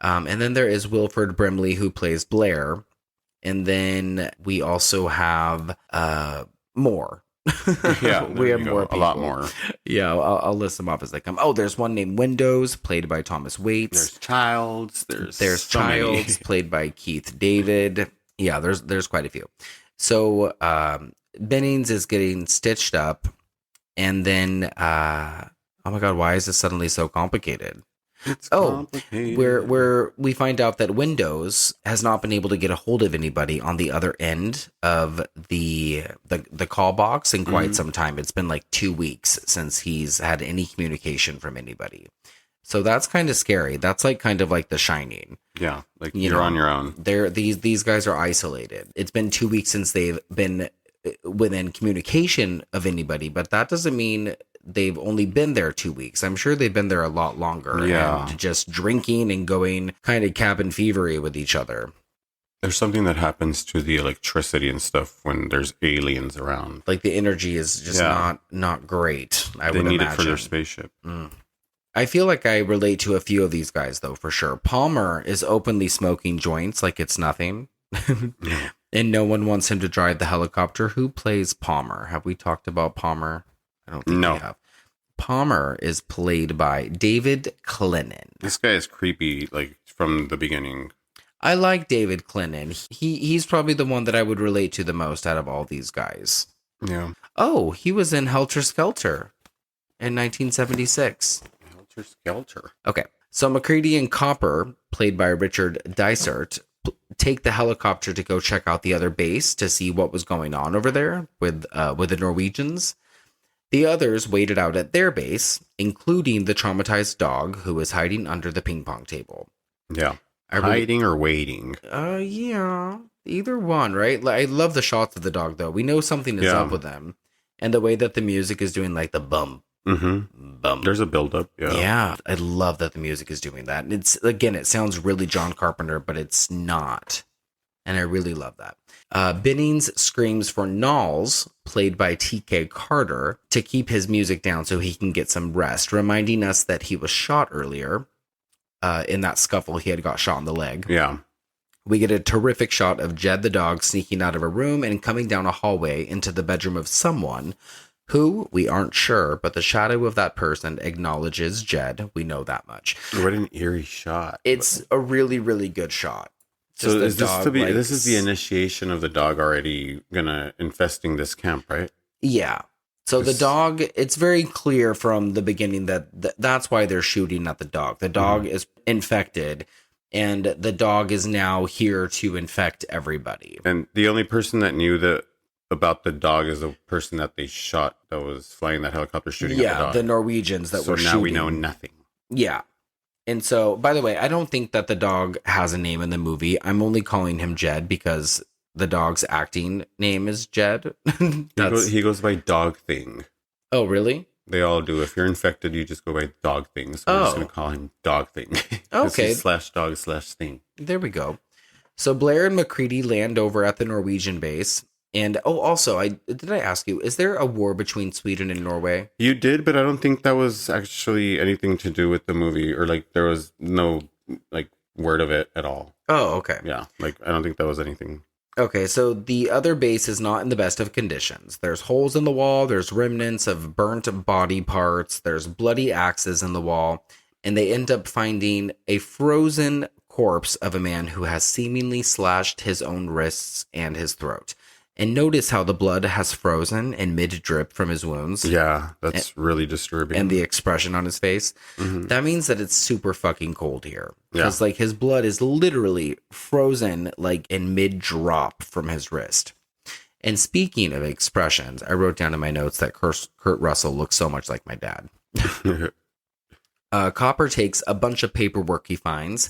And then there is Wilford Brimley, who plays Blair. And then we also have more. Yeah, we have more people. A lot more. Yeah, I'll list them off as they come. Oh, there's one named Windows, played by Thomas Waits. There's Childs. There's so Childs, played by Keith David. Yeah, there's quite a few. So Bennings is getting stitched up, and then oh my god, why is this suddenly so complicated? It's complicated. Where we find out that Windows has not been able to get a hold of anybody on the other end of the call box in quite some time. It's been like 2 weeks since he's had any communication from anybody. So that's kind of scary. That's kind of like The Shining. Yeah, you're on your own. These guys are isolated. It's been 2 weeks since they've been within communication of anybody, but that doesn't mean they've only been there 2 weeks. I'm sure they've been there a lot longer. Yeah. And just drinking and going kind of cabin fevery with each other. There's something that happens to the electricity and stuff when there's aliens around. The energy is just not great. They need it for their spaceship. I feel like I relate to a few of these guys, though, for sure. Palmer is openly smoking joints like it's nothing. And no one wants him to drive the helicopter. Who plays Palmer? Have we talked about Palmer? I don't think we have. Palmer is played by David Clennon. This guy is creepy, from the beginning. I like David Clennon. He's probably the one that I would relate to the most out of all these guys. Yeah. Oh, he was in Helter Skelter in 1976. Helter Skelter. Okay. So MacReady and Copper, played by Richard Dysart, take the helicopter to go check out the other base to see what was going on over there with the Norwegians. The others waited out at their base, including the traumatized dog who was hiding under the ping pong table. Yeah. Hiding or waiting? Yeah. Either one, right? I love the shots of the dog, though. We know something is up with them. And the way that the music is doing, the bum. Bum. There's a buildup. Yeah. Yeah. I love that the music is doing that. And it sounds really John Carpenter, but it's not. And I really love that. Bennings screams for Knowles, played by T.K. Carter, to keep his music down so he can get some rest, reminding us that he was shot earlier. In that scuffle, he had got shot in the leg. Yeah. We get a terrific shot of Jed the dog sneaking out of a room and coming down a hallway into the bedroom of someone Who? We aren't sure, but the shadow of that person acknowledges Jed. We know that much. What an eerie shot. It's a really, really good shot. So is this is the initiation of the dog already gonna infesting this camp, right? Yeah. So the dog, it's very clear from the beginning that that's why they're shooting at the dog. The dog is infected, and the dog is now here to infect everybody. And the only person that knew about the dog is the person that they shot that was flying that helicopter shooting at the dog. The Norwegians that were shooting. So now we know nothing. Yeah. And so, by the way, I don't think that the dog has a name in the movie. I'm only calling him Jed because the dog's acting name is Jed. He goes by Dog Thing. Oh, really? They all do. If you're infected, you just go by Dog Thing. So I'm just going to call him Dog Thing. Okay. /dog/thing. There we go. So Blair and McCready land over at the Norwegian base. And, also, did I ask you, is there a war between Sweden and Norway? You did, but I don't think that was actually anything to do with the movie. Or, there was no, word of it at all. Oh, okay. Yeah, I don't think that was anything. Okay, so the other base is not in the best of conditions. There's holes in the wall, there's remnants of burnt body parts, there's bloody axes in the wall, and they end up finding a frozen corpse of a man who has seemingly slashed his own wrists and his throat. And notice how the blood has frozen and mid-drip from his wounds. Yeah, that's really disturbing. And the expression on his face. Mm-hmm. That means that it's super fucking cold here. Because, his blood is literally frozen, in mid-drop from his wrist. And speaking of expressions, I wrote down in my notes that Kurt Russell looks so much like my dad. Copper takes a bunch of paperwork he finds,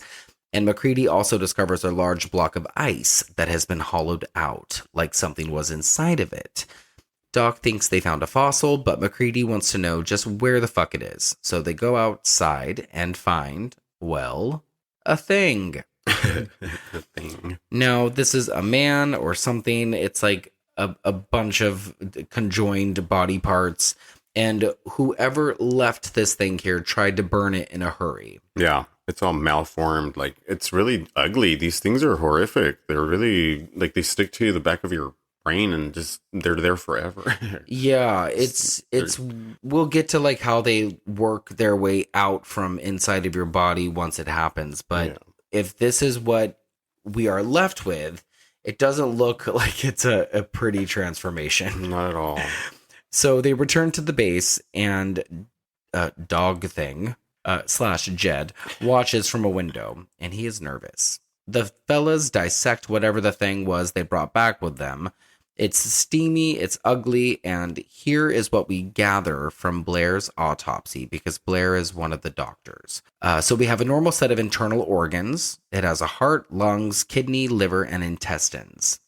and McCready also discovers a large block of ice that has been hollowed out, like something was inside of it. Doc thinks they found a fossil, but McCready wants to know just where the fuck it is. So they go outside and find, a thing. The thing. Now, this is a man or something. It's like a bunch of conjoined body parts. And whoever left this thing here tried to burn it in a hurry. Yeah. It's all malformed. It's really ugly. These things are horrific. They're really, they stick to the back of your brain and they're there forever. Yeah, we'll get to, how they work their way out from inside of your body once it happens. But if this is what we are left with, it doesn't look like it's a pretty transformation. Not at all. So they return to the base and Dog Thing... / Jed watches from a window, and he is nervous. The fellas dissect whatever the thing was they brought back with them. It's steamy, it's ugly, and here is what we gather from Blair's autopsy, because Blair is one of the doctors. So we have a normal set of internal organs. It has a heart, lungs, kidney, liver, and intestines.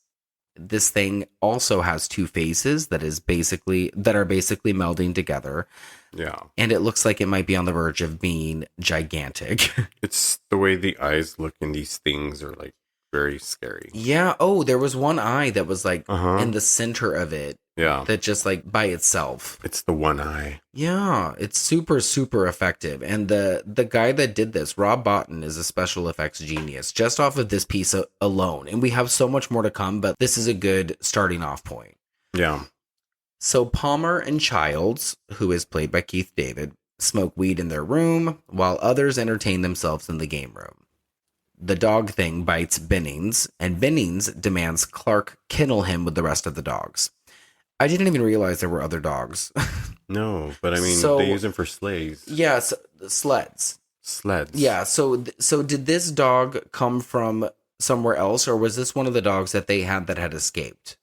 This thing also has two faces that are basically melding together. Yeah. And it looks like it might be on the verge of being gigantic. It's the way the eyes look in these things are very scary. Yeah. Oh, there was one eye that was in the center of it. Yeah. That just by itself. It's the one eye. Yeah. It's super, super effective. And the guy that did this, Rob Bottin, is a special effects genius just off of this piece alone. And we have so much more to come, but this is a good starting off point. Yeah. So Palmer and Childs, who is played by Keith David, smoke weed in their room while others entertain themselves in the game room. The dog thing bites Bennings, and Bennings demands Clark kennel him with the rest of the dogs. I didn't even realize there were other dogs. No, but I mean, they use them for sleighs. Yeah, sleds. Sleds. Yeah, so did this dog come from somewhere else, or was this one of the dogs that they had that had escaped?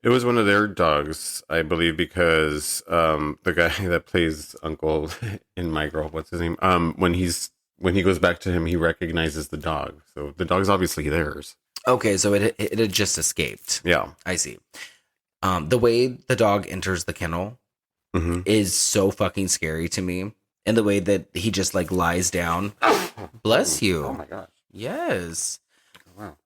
It was one of their dogs, I believe, because the guy that plays Uncle in My Girl, what's his name? When he goes back to him, he recognizes the dog. So the dog's obviously theirs. Okay, so it had just escaped. Yeah. I see. The way the dog enters the kennel is so fucking scary to me. And the way that he just lies down. Bless you. Oh my gosh. Yes. Wow.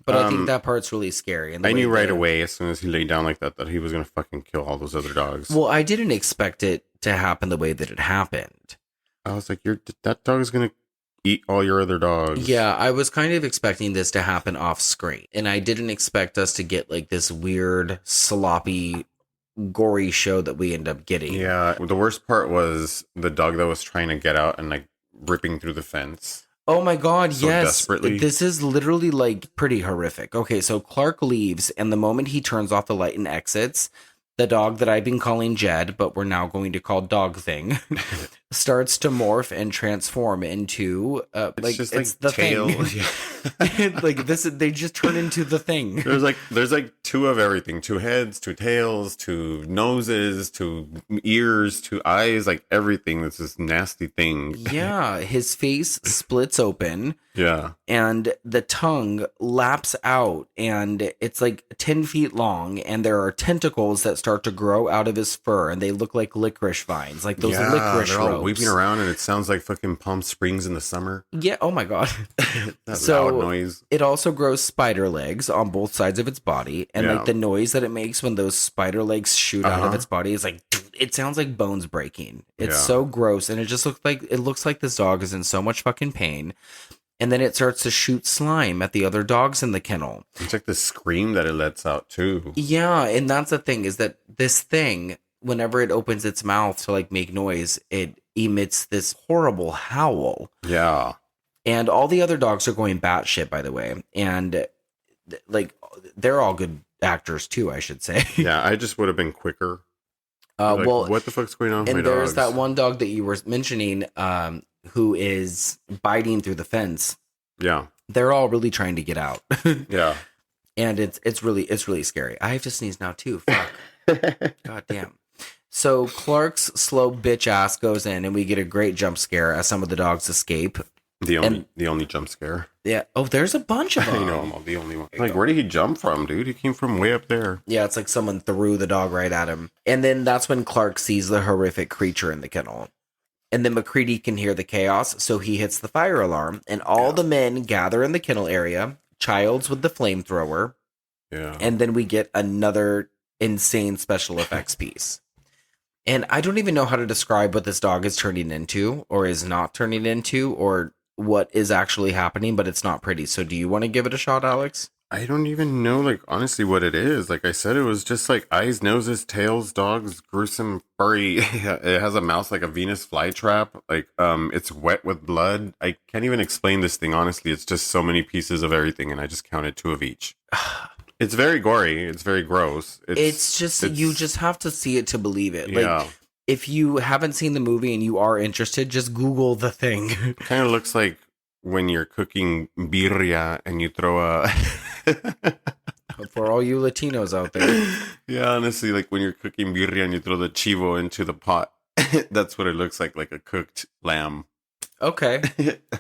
But I think that part's really scary. And I knew right away as soon as he laid down like that he was going to fucking kill all those other dogs. Well, I didn't expect it to happen the way that it happened. I was like, that dog is going to eat all your other dogs. Yeah, I was kind of expecting this to happen off screen. And I didn't expect us to get this weird, sloppy gory show that we end up getting. Yeah, the worst part was the dog that was trying to get out and like ripping through the fence. Oh my God, So yes. desperately. This is literally like pretty horrific. Okay, so Clark leaves, and the moment he turns off the light and exits, the dog that I've been calling Jed, but we're now going to call Dog Thing, starts to morph and transform into it's the tail. thing. Like this, they just turn into the thing. There's like two of everything: two heads, two tails, two noses, two ears, two eyes, like everything. That's this nasty thing. Yeah, his face splits open. Yeah. And the tongue laps out, and it's like 10 feet long, and there are tentacles that start to grow out of his fur, and they look like licorice vines, like those licorice they're all ropes. weeping around, and it sounds like fucking Palm Springs in the summer. Yeah, oh my God. That So, loud noise. It also grows spider legs on both sides of its body, and Yeah. like the noise that it makes when those spider legs shoot out of its body is like, it sounds like bones breaking. It's Yeah. so gross, and it looks like this dog is in so much fucking pain. And then it starts to shoot slime at the other dogs in the kennel. It's like the scream that it lets out too. Yeah, and that's the thing, is that this thing, whenever it opens its mouth to like make noise, it emits this horrible howl. Yeah. And all the other dogs are going batshit, by the way. And like they're all good actors too, I should say. Yeah, I just would have been quicker. Like, well, what the fuck's going on with my and there's dogs? that one dog that you were mentioning, who is biting through the fence. Yeah. They're all really trying to get out. Yeah. And it's really scary. I have to sneeze now too. Fuck. God damn. So Clark's slow bitch ass goes in, and we get a great jump scare as some of the dogs escape. The only jump scare. Yeah. Oh, there's a bunch of them. I know, I'm the only one. Like, where did he jump from, dude? He came from way up there. Yeah, it's like someone threw the dog right at him. And then that's when Clark sees the horrific creature in the kennel. And then McCready can hear the chaos, so he hits the fire alarm, and all the men gather in the kennel area, Childs with the flamethrower, Yeah. and then we get another insane special effects piece. And I don't even know how to describe what this dog is turning into, or is not turning into, or what is actually happening, but it's not pretty. So do you want to give it a shot, Alex? I don't even know, like, honestly what it is. Like I said, it was just like eyes, noses, tails, dogs, gruesome, furry. It has a mouth like a Venus flytrap. Like, it's wet with blood. I can't even explain this thing, honestly. It's just so many pieces of everything, and I just counted 2 of each. It's very gory. It's very gross. It's just, you just have to see it to believe it. Like, Yeah. if you haven't seen the movie and you are interested, just Google the thing. Kind of looks like when you're cooking birria and you throw a... For all you Latinos out there. Yeah, honestly, like when you're cooking birria and you throw the chivo into the pot. That's what it looks like a cooked lamb. Okay.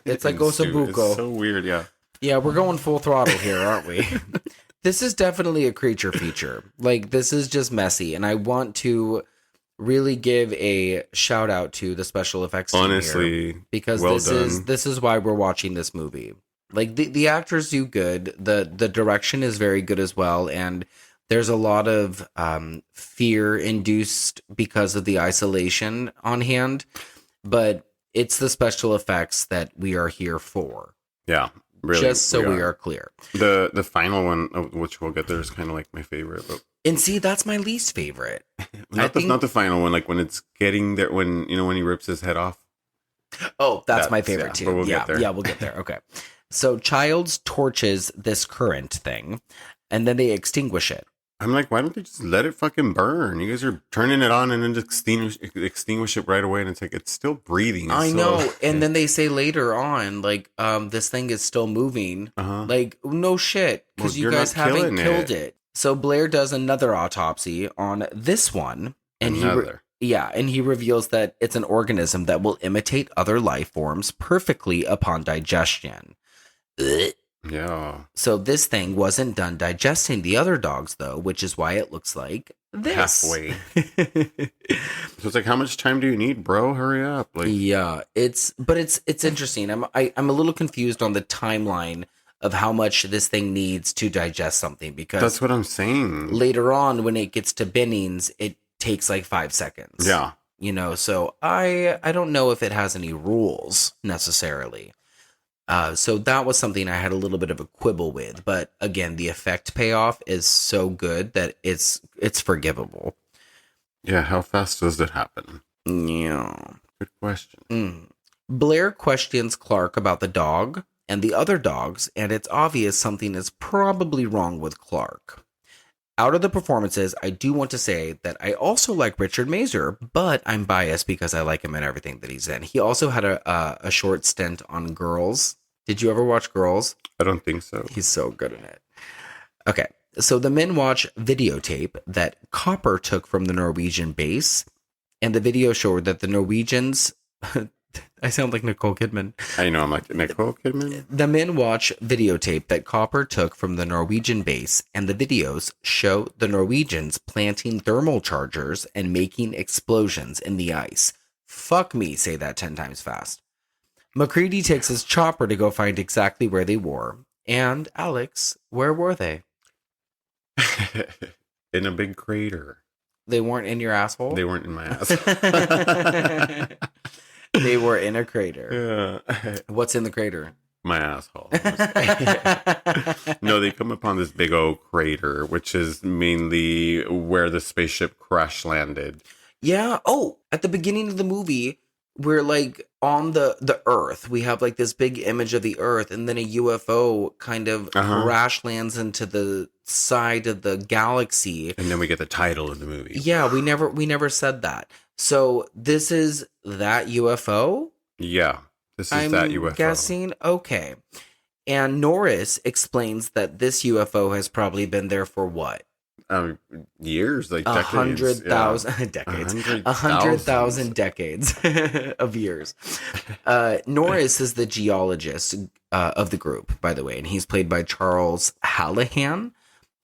It's like In stew. Osabuco. It's so weird, yeah. Yeah, we're going full throttle here, aren't we? This is definitely a creature feature. Like, this is just messy. And I want to really give a shout out to the special effects team Honestly, here, because well this is why we're watching this movie. Like, the actors do good. The direction is very good as well. And there's a lot of fear induced because of the isolation on hand. But it's the special effects that we are here for. Yeah, really. Just so we are clear. The final one, which we'll get there, is kind of like my favorite. But And see, that's my least favorite. not the final one. Like when it's getting there, when he rips his head off. Oh, that's my That's- favorite yeah, but too. we'll get there. Yeah, we'll get there. Okay. So Childs torches this current thing, and then they extinguish it. I'm like, why don't they just let it fucking burn? You guys are turning it on and then extinguish it right away, and it's like it's still breathing. I know. And then they say later on, like, this thing is still moving. Like, no shit, because Well, you you're guys not haven't killing killed it. it. So Blair does another autopsy on this one, and and he reveals that it's an organism that will imitate other life forms perfectly upon digestion. Ugh. Yeah. So this thing wasn't done digesting the other dogs, though, which is why it looks like this. Halfway. So it's like, how much time do you need, bro? Hurry up! Like, Yeah, it's interesting. I'm a little confused on the timeline of how much this thing needs to digest something, because that's what I'm saying. later on when it gets to Bennings, it takes like 5 seconds. Yeah. So I don't know if it has any rules necessarily. So that was something I had a little bit of a quibble with, but again, the effect payoff is so good that it's forgivable. Yeah, how fast does it happen? Yeah. Good question. Blair questions Clark about the dog and the other dogs, and it's obvious something is probably wrong with Clark. Out of the performances, I do want to say that I also like Richard Mazur, but I'm biased because I like him in everything that he's in. He also had a short stint on Girls. Did you ever watch Girls? I don't think so. He's so good in it. Okay, so the men watch videotape that Copper took from the Norwegian base, and the video showed that the Norwegians... I sound like Nicole Kidman. I know, I'm like, Nicole Kidman? The men watch videotape that Copper took from the Norwegian base, and the videos show the Norwegians planting thermal chargers and making explosions in the ice. Fuck me, say that 10 times fast. McCready takes his chopper to go find exactly where they were. And, Alex, where were they? In a big crater. They weren't in your asshole? They weren't in my ass. They were in a crater. Yeah. What's in the crater? My asshole. No, they come upon this big old crater, which is mainly where the spaceship crash landed. Yeah. Oh, at the beginning of the movie, we're like on the Earth. We have like this big image of the Earth, and then a UFO kind of crash lands into the side of the galaxy. And then we get the title of the movie. Yeah, we never said that. So this is that UFO? Yeah, this is that UFO. I'm guessing. Okay. And Norris explains that this UFO has probably been there for what? Years, like decades. 100,000 decades. 100,000 decades of years. Norris is the geologist of the group, by the way, and he's played by Charles Hallahan,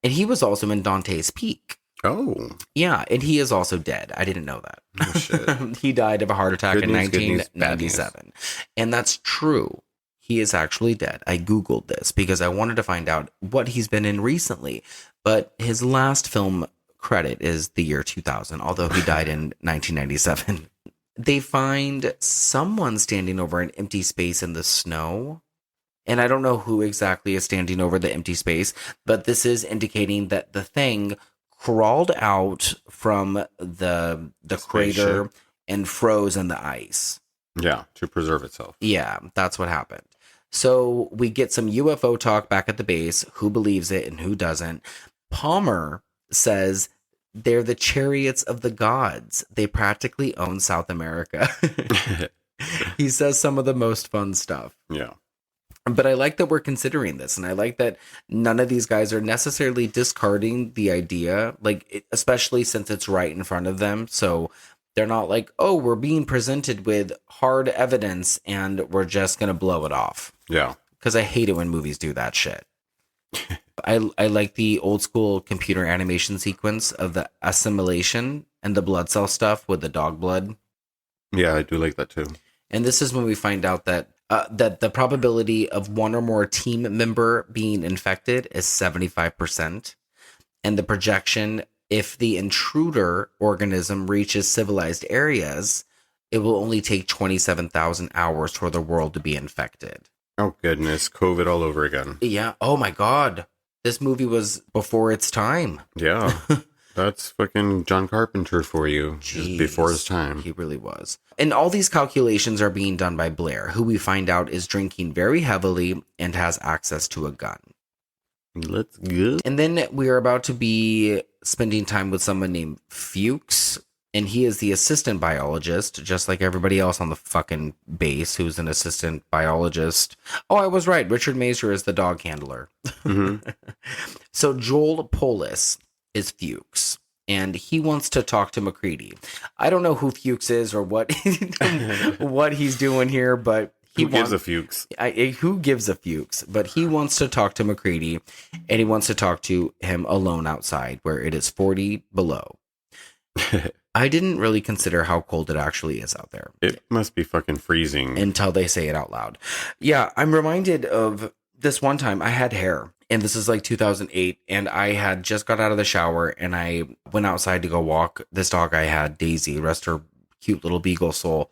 and he was also in Dante's Peak. Oh. Yeah, and he is also dead. I didn't know that. Oh, shit. He died of a heart attack Good in news, good news, 1997. And that's true. He is actually dead. I Googled this because I wanted to find out what he's been in recently. But his last film credit is the year 2000, although he died in 1997. They find someone standing over an empty space in the snow. And I don't know who exactly is standing over the empty space, but this is indicating that the thing crawled out from the crater and froze in the ice. Yeah, to preserve itself. Yeah, that's what happened. So we get some UFO talk back at the base, who believes it and who doesn't. Palmer says they're the chariots of the gods. They practically own South America. He says some of the most fun stuff. Yeah. But I like that we're considering this, and I like that none of these guys are necessarily discarding the idea, like especially since it's right in front of them. So they're not like, oh, we're being presented with hard evidence and we're just going to blow it off. Yeah. Because I hate it when movies do that shit. I like the old school computer animation sequence of the assimilation and the blood cell stuff with the dog blood. Yeah, I do like that too. And this is when we find out that that the probability of one or more team member being infected is 75%. And the projection, if the intruder organism reaches civilized areas, it will only take 27,000 hours for the world to be infected. Oh, goodness. COVID all over again. Yeah. Oh, my God. This movie was before its time. Yeah. That's fucking John Carpenter for you. Just before his time. He really was. And all these calculations are being done by Blair, who we find out is drinking very heavily and has access to a gun. Let's go. And then we are about to be spending time with someone named Fuchs. And he is the assistant biologist, just like everybody else on the fucking base who's an assistant biologist. Oh, I was right. Richard Mazur is the dog handler. Mm-hmm. So Joel Polis is Fuchs, and he wants to talk to McCready. I don't know who Fuchs is or what what he's doing here, but who gives a Fuchs? Who gives a Fuchs? But he wants to talk to McCready, and he wants to talk to him alone outside where it is 40 below. I didn't really consider how cold it actually is out there. It must be fucking freezing. Until they say it out loud. Yeah, I'm reminded of this one time I had hair. And this is like 2008, and I had just got out of the shower, and I went outside to go walk this dog I had, Daisy, rest her cute little beagle soul,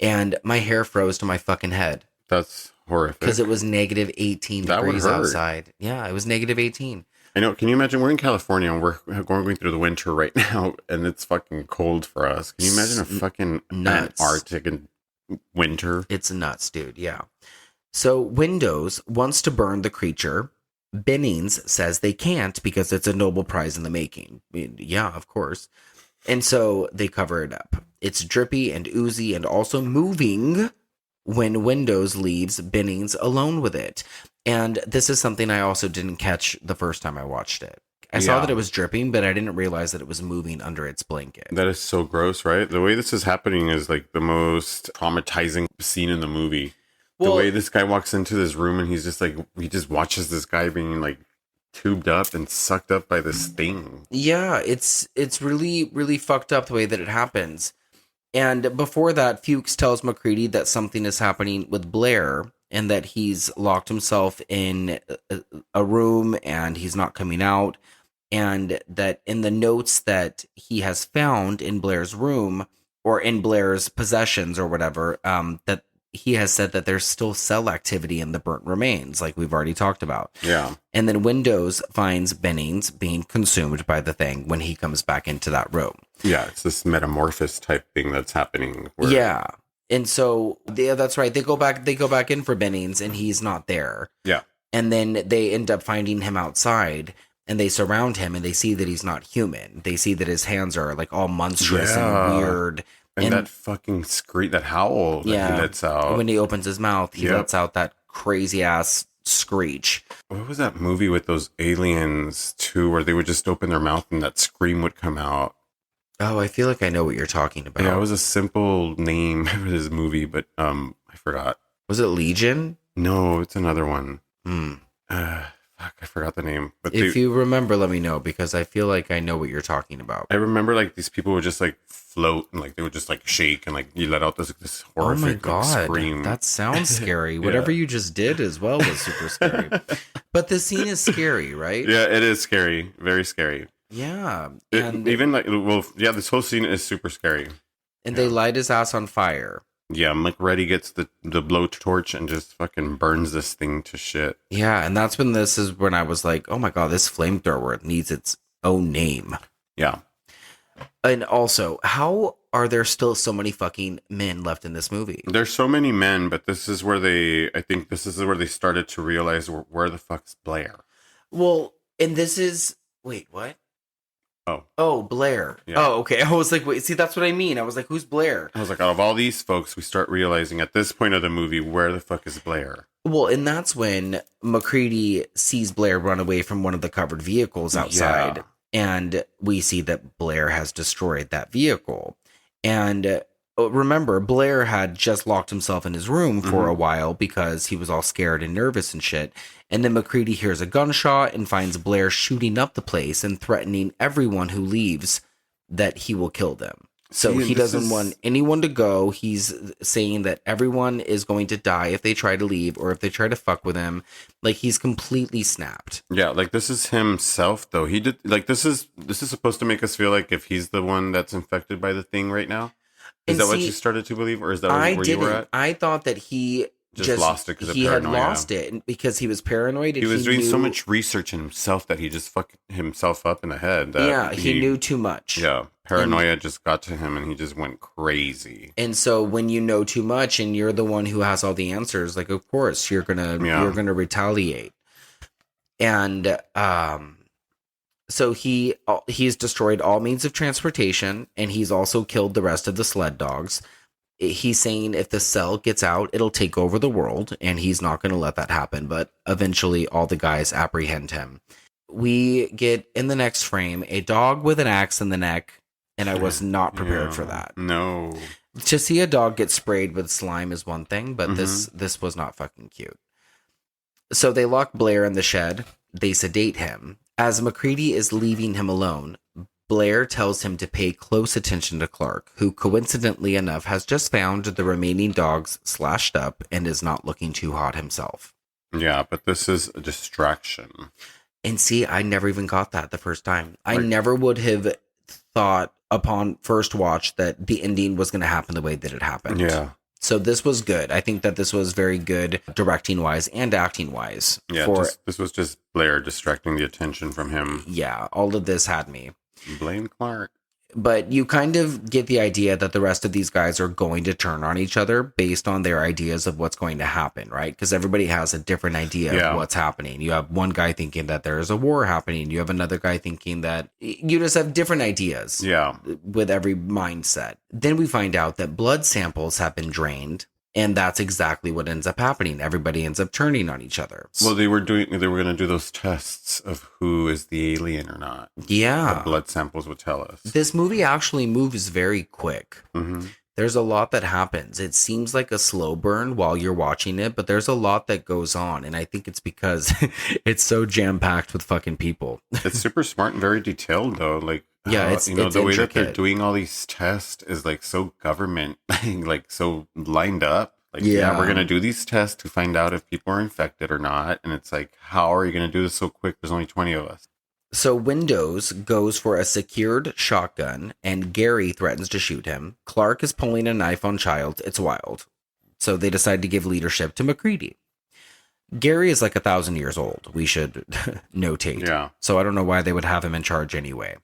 and my hair froze to my fucking head. That's horrific. Because it was negative 18 degrees outside. Yeah, it was negative 18. I know. Can you imagine? We're in California and we're going through the winter right now, and it's fucking cold for us. Can you imagine a fucking Nuts. Antarctic and winter? It's nuts, dude. Yeah. So Windows wants to burn the creature. Bennings says they can't because it's a Nobel Prize in the making. Yeah, of course. And so they cover it up. It's drippy and oozy and also moving when Windows leaves Bennings alone with it. And this is something I also didn't catch the first time I watched it. I saw that it was dripping, but I didn't realize that it was moving under its blanket. That is so gross, right? The way this is happening is like the most traumatizing scene in the movie. The way this guy walks into this room and he's just like, he just watches this guy being like tubed up and sucked up by this thing. Yeah, it's really, really fucked up the way that it happens. And before that, Fuchs tells McCready that something is happening with Blair and that he's locked himself in a room and he's not coming out. And that in the notes that he has found in Blair's room or in Blair's possessions or whatever, that he has said that there's still cell activity in the burnt remains, like we've already talked about. Yeah. And then Windows finds Bennings being consumed by the thing when he comes back into that room. Yeah, it's this metamorphosis type thing that's happening. Yeah. And so, yeah, that's right. They go back in for Bennings and he's not there. Yeah. And then they end up finding him outside and they surround him and they see that he's not human. They see that his hands are like all monstrous and weird. And that fucking scream, that howl that he lets out. When he opens his mouth, he lets out that crazy ass screech. What was that movie with those aliens too, where they would just open their mouth and that scream would come out? Oh, I feel like I know what you're talking about. Yeah, it was a simple name for this movie, but I forgot. Was it Legion? No, it's another one. Fuck, I forgot the name. But if you remember, let me know, because I feel like I know what you're talking about. I remember like these people would just like float and like they would just like shake and like you let out this horrific oh my God, like, scream. That sounds scary. Whatever you just did as well was super scary. But the scene is scary, right? Yeah, it is scary. Very scary. Yeah. Even like, this whole scene is super scary. And they light his ass on fire. Yeah, McReady gets the blowtorch and just fucking burns this thing to shit. Yeah, and that's when I was like, oh my God, this flamethrower needs its own name. Yeah. And also, how are there still so many fucking men left in this movie? There's so many men, but this is where they started to realize where the fuck's Blair. Well, and this is, wait, what? Oh, Blair. Yeah. Oh, okay. I was like, wait, see, that's what I mean. I was like, who's Blair? I was like, out of all these folks, we start realizing at this point of the movie, where the fuck is Blair? Well, and that's when McCready sees Blair run away from one of the covered vehicles outside. Yeah. And we see that Blair has destroyed that vehicle. And remember, Blair had just locked himself in his room for a while because he was all scared and nervous and shit. And then McCready hears a gunshot and finds Blair shooting up the place and threatening everyone who leaves that he will kill them. So he doesn't want anyone to go. He's saying that everyone is going to die if they try to leave or if they try to fuck with him. Like, he's completely snapped. Yeah, like, this is himself, though. He did, like, this is supposed to make us feel like if he's the one that's infected by the thing right now. Is that what you started to believe, or is that where you were at? I thought that he just lost it because of paranoia. He had lost it because he was paranoid. And he was doing so much research in himself that he just fucked himself up in the head. He knew too much. Yeah, paranoia just got to him, and he just went crazy. And so when you know too much, and you're the one who has all the answers, like, of course you're gonna retaliate. And so he's destroyed all means of transportation, and he's also killed the rest of the sled dogs. He's saying if the cell gets out, it'll take over the world, and he's not going to let that happen. But eventually, all the guys apprehend him. We get, in the next frame, a dog with an axe in the neck, and I was not prepared for that. No. To see a dog get sprayed with slime is one thing, but this was not fucking cute. So they lock Blair in the shed. They sedate him. As McCready is leaving him alone, Blair tells him to pay close attention to Clark, who coincidentally enough has just found the remaining dogs slashed up and is not looking too hot himself. Yeah, but this is a distraction. And see, I never even got that the first time. I never would have thought upon first watch that the ending was going to happen the way that it happened. Yeah. So this was good. I think that this was very good directing wise and acting wise. Yeah, this was just Blair distracting the attention from him. Yeah, all of this had me. Blame Clark. But you kind of get the idea that the rest of these guys are going to turn on each other based on their ideas of what's going to happen, right? Because everybody has a different idea of what's happening. You have one guy thinking that there is a war happening. You have another guy thinking that you just have different ideas with every mindset. Then we find out that blood samples have been drained. And that's exactly what ends up happening. Everybody ends up turning on each other. Well, they were going to do those tests of who is the alien or not. Yeah. The blood samples would tell us. This movie actually moves very quick. Mm-hmm. There's a lot that happens. It seems like a slow burn while you're watching it, but there's a lot that goes on. And I think it's because it's so jam-packed with fucking people. It's super smart and very detailed, though. Like, yeah, it's the intricate. way that they're doing all these tests is like so government, like so lined up. Like, yeah, we're gonna do these tests to find out if people are infected or not. And it's like, how are you gonna do this so quick? There's only 20 of us. So Windows goes for a secured shotgun, and Gary threatens to shoot him. Clark is pulling a knife on Childs. It's wild. So they decide to give leadership to MacReady. Gary is like 1,000 years old. We should notate. Yeah. So I don't know why they would have him in charge anyway.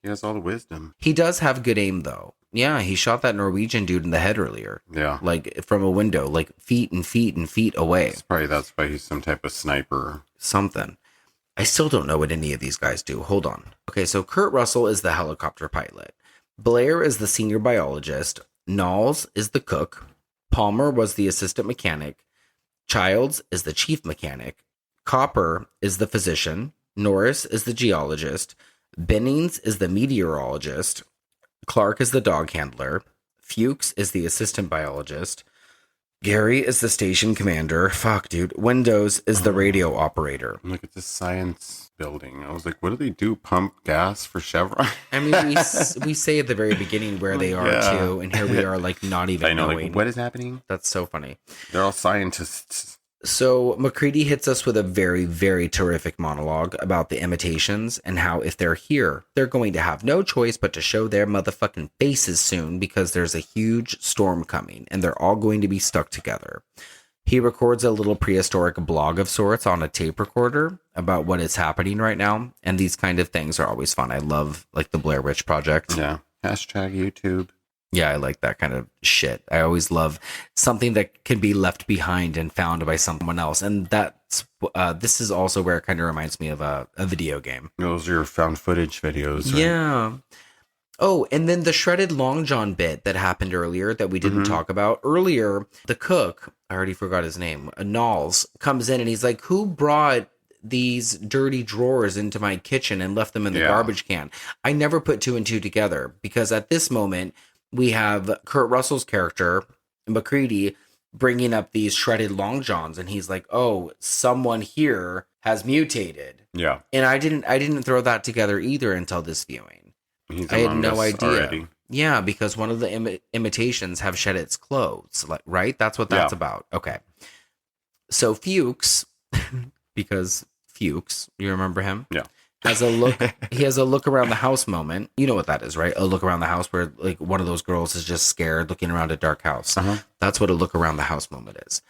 He has all the wisdom. He does have good aim, though. Yeah, he shot that Norwegian dude in the head earlier. Yeah. Like, from a window, like feet and feet and feet away. That's why he's some type of sniper. Something. I still don't know what any of these guys do. Hold on. Okay, so Kurt Russell is the helicopter pilot. Blair is the senior biologist. Knowles is the cook. Palmer was the assistant mechanic. Childs is the chief mechanic. Copper is the physician. Norris is the geologist. Bennings is the meteorologist. Clark is the dog handler. Fuchs is the assistant biologist. Gary is the station commander. Fuck, dude. Windows is the radio operator. Look at this science building. I was like, what do they do? Pump gas for Chevron? I mean, we say at the very beginning where they are, too, and here we are, like, not even knowing. Like, what is happening? That's so funny. They're all scientists. So MacReady hits us with a very, very terrific monologue about the imitations and how if they're here, they're going to have no choice but to show their motherfucking faces soon because there's a huge storm coming and they're all going to be stuck together. He records a little prehistoric blog of sorts on a tape recorder about what is happening right now. And these kind of things are always fun. I love like the Blair Witch Project. Yeah. Hashtag YouTube. Yeah, I like that kind of shit. I always love something that can be left behind and found by someone else. And that's this is also where it kind of reminds me of a video game. Those are your found footage videos, right? Yeah. Oh, and then the shredded Long John bit that happened earlier that we didn't talk about. Earlier, the cook, I already forgot his name, Knowles, comes in and he's like, who brought these dirty drawers into my kitchen and left them in the garbage can? I never put two and two together because at this moment, we have Kurt Russell's character, MacReady, bringing up these shredded Long Johns, and he's like, "Oh, someone here has mutated." Yeah, and I didn't throw that together either until this viewing. I had no idea. Already. Yeah, because one of the imitations have shed its clothes, like, right? That's what that's about. Okay, so Fuchs, because Fuchs, you remember him? Yeah. Has a look. He has a look around the house moment. You know what that is, right? A look around the house where like one of those girls is just scared looking around a dark house. Uh-huh. That's what a look around the house moment is.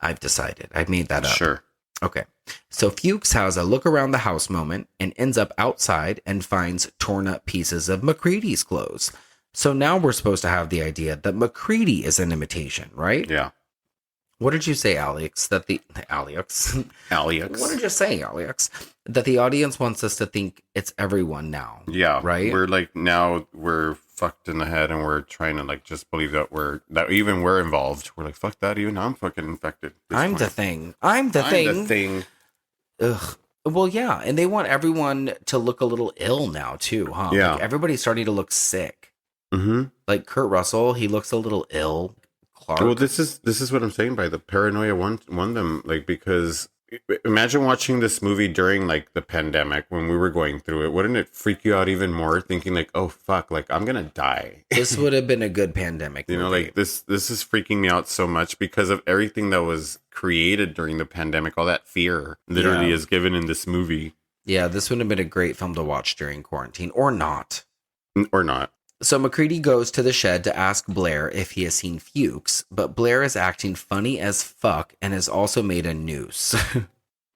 I've decided. I've made that up. Sure. Okay. So Fuchs has a look around the house moment and ends up outside and finds torn up pieces of MacReady's clothes. So now we're supposed to have the idea that MacReady is an imitation, right? Yeah. What did you say, Alex? That the Alex. What did you say, Alex? That the audience wants us to think it's everyone now. Yeah. Right. We're like, now we're fucked in the head and we're trying to like just believe that even we're involved. We're like, fuck that, even I'm fucking infected. I'm the thing. I'm the thing. Ugh. Well, yeah. And they want everyone to look a little ill now too, huh? Yeah. Like, everybody's starting to look sick. Mm-hmm. Like Kurt Russell, he looks a little ill. Clark. Well, this is what I'm saying by the paranoia won them, like, because imagine watching this movie during like the pandemic when we were going through it. Wouldn't it freak you out even more thinking like, oh fuck, like I'm gonna die? This would have been a good pandemic movie. You know, like this is freaking me out so much because of everything that was created during the pandemic. All that fear literally is given in this movie. Yeah, this would have been a great film to watch during quarantine or not. So McCready goes to the shed to ask Blair if he has seen Fuchs, but Blair is acting funny as fuck and has also made a noose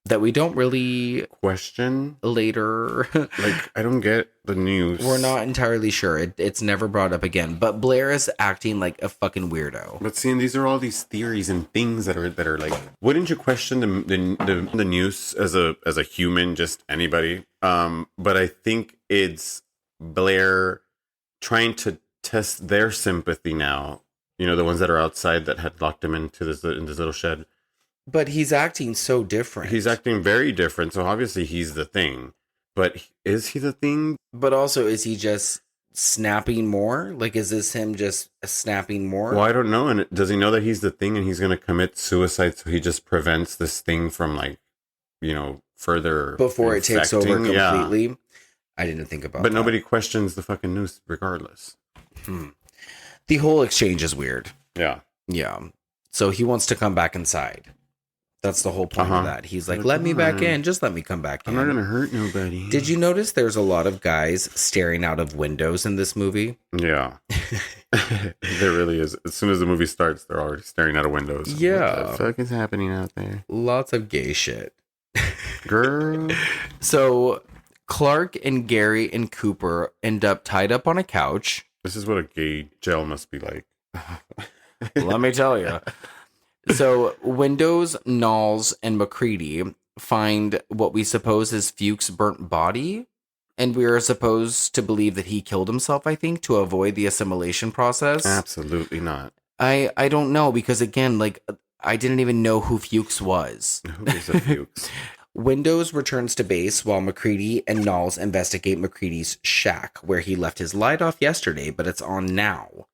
that we don't really Question? later. Like, I don't get the news. We're not entirely sure. It's never brought up again, but Blair is acting like a fucking weirdo. But seeing these are all these theories and things that are like, wouldn't you question the news as a human, just anybody? But I think it's Blair trying to test their sympathy now. You know, the ones that are outside that had locked him in this little shed. But he's acting so different. He's acting very different, so obviously he's the thing. But is he the thing? But also, is he just snapping more? Like, is this him just snapping more? Well, I don't know. And does he know that he's the thing and he's going to commit suicide, so he just prevents this thing from, like, you know, further Before it takes over infecting? completely? Yeah. I didn't think about that. But nobody questions the fucking news regardless. The whole exchange is weird. Yeah. Yeah. So he wants to come back inside. That's the whole point of that. He's like, Like, let me back come on. in. Just let me come back in. I'm not going to hurt nobody. Did you notice there's a lot of guys staring out of windows in this movie? Yeah. There really is. As soon as the movie starts, they're already staring out of windows. Yeah. What the fuck is happening out there? Lots of gay shit. Girl. So Clark and Gary and Cooper end up tied up on a couch. This is what a gay jail must be like. Let me tell you. So Windows, Knowles, and McCready find what we suppose is Fuchs' burnt body. And we are supposed to believe that he killed himself, I think, to avoid the assimilation process. Absolutely not. I don't know, because again, like, I didn't even know who Fuchs was. Who is a Fuchs? Windows returns to base while McCready and Knowles investigate McCready's shack, where he left his light off yesterday, but it's on now.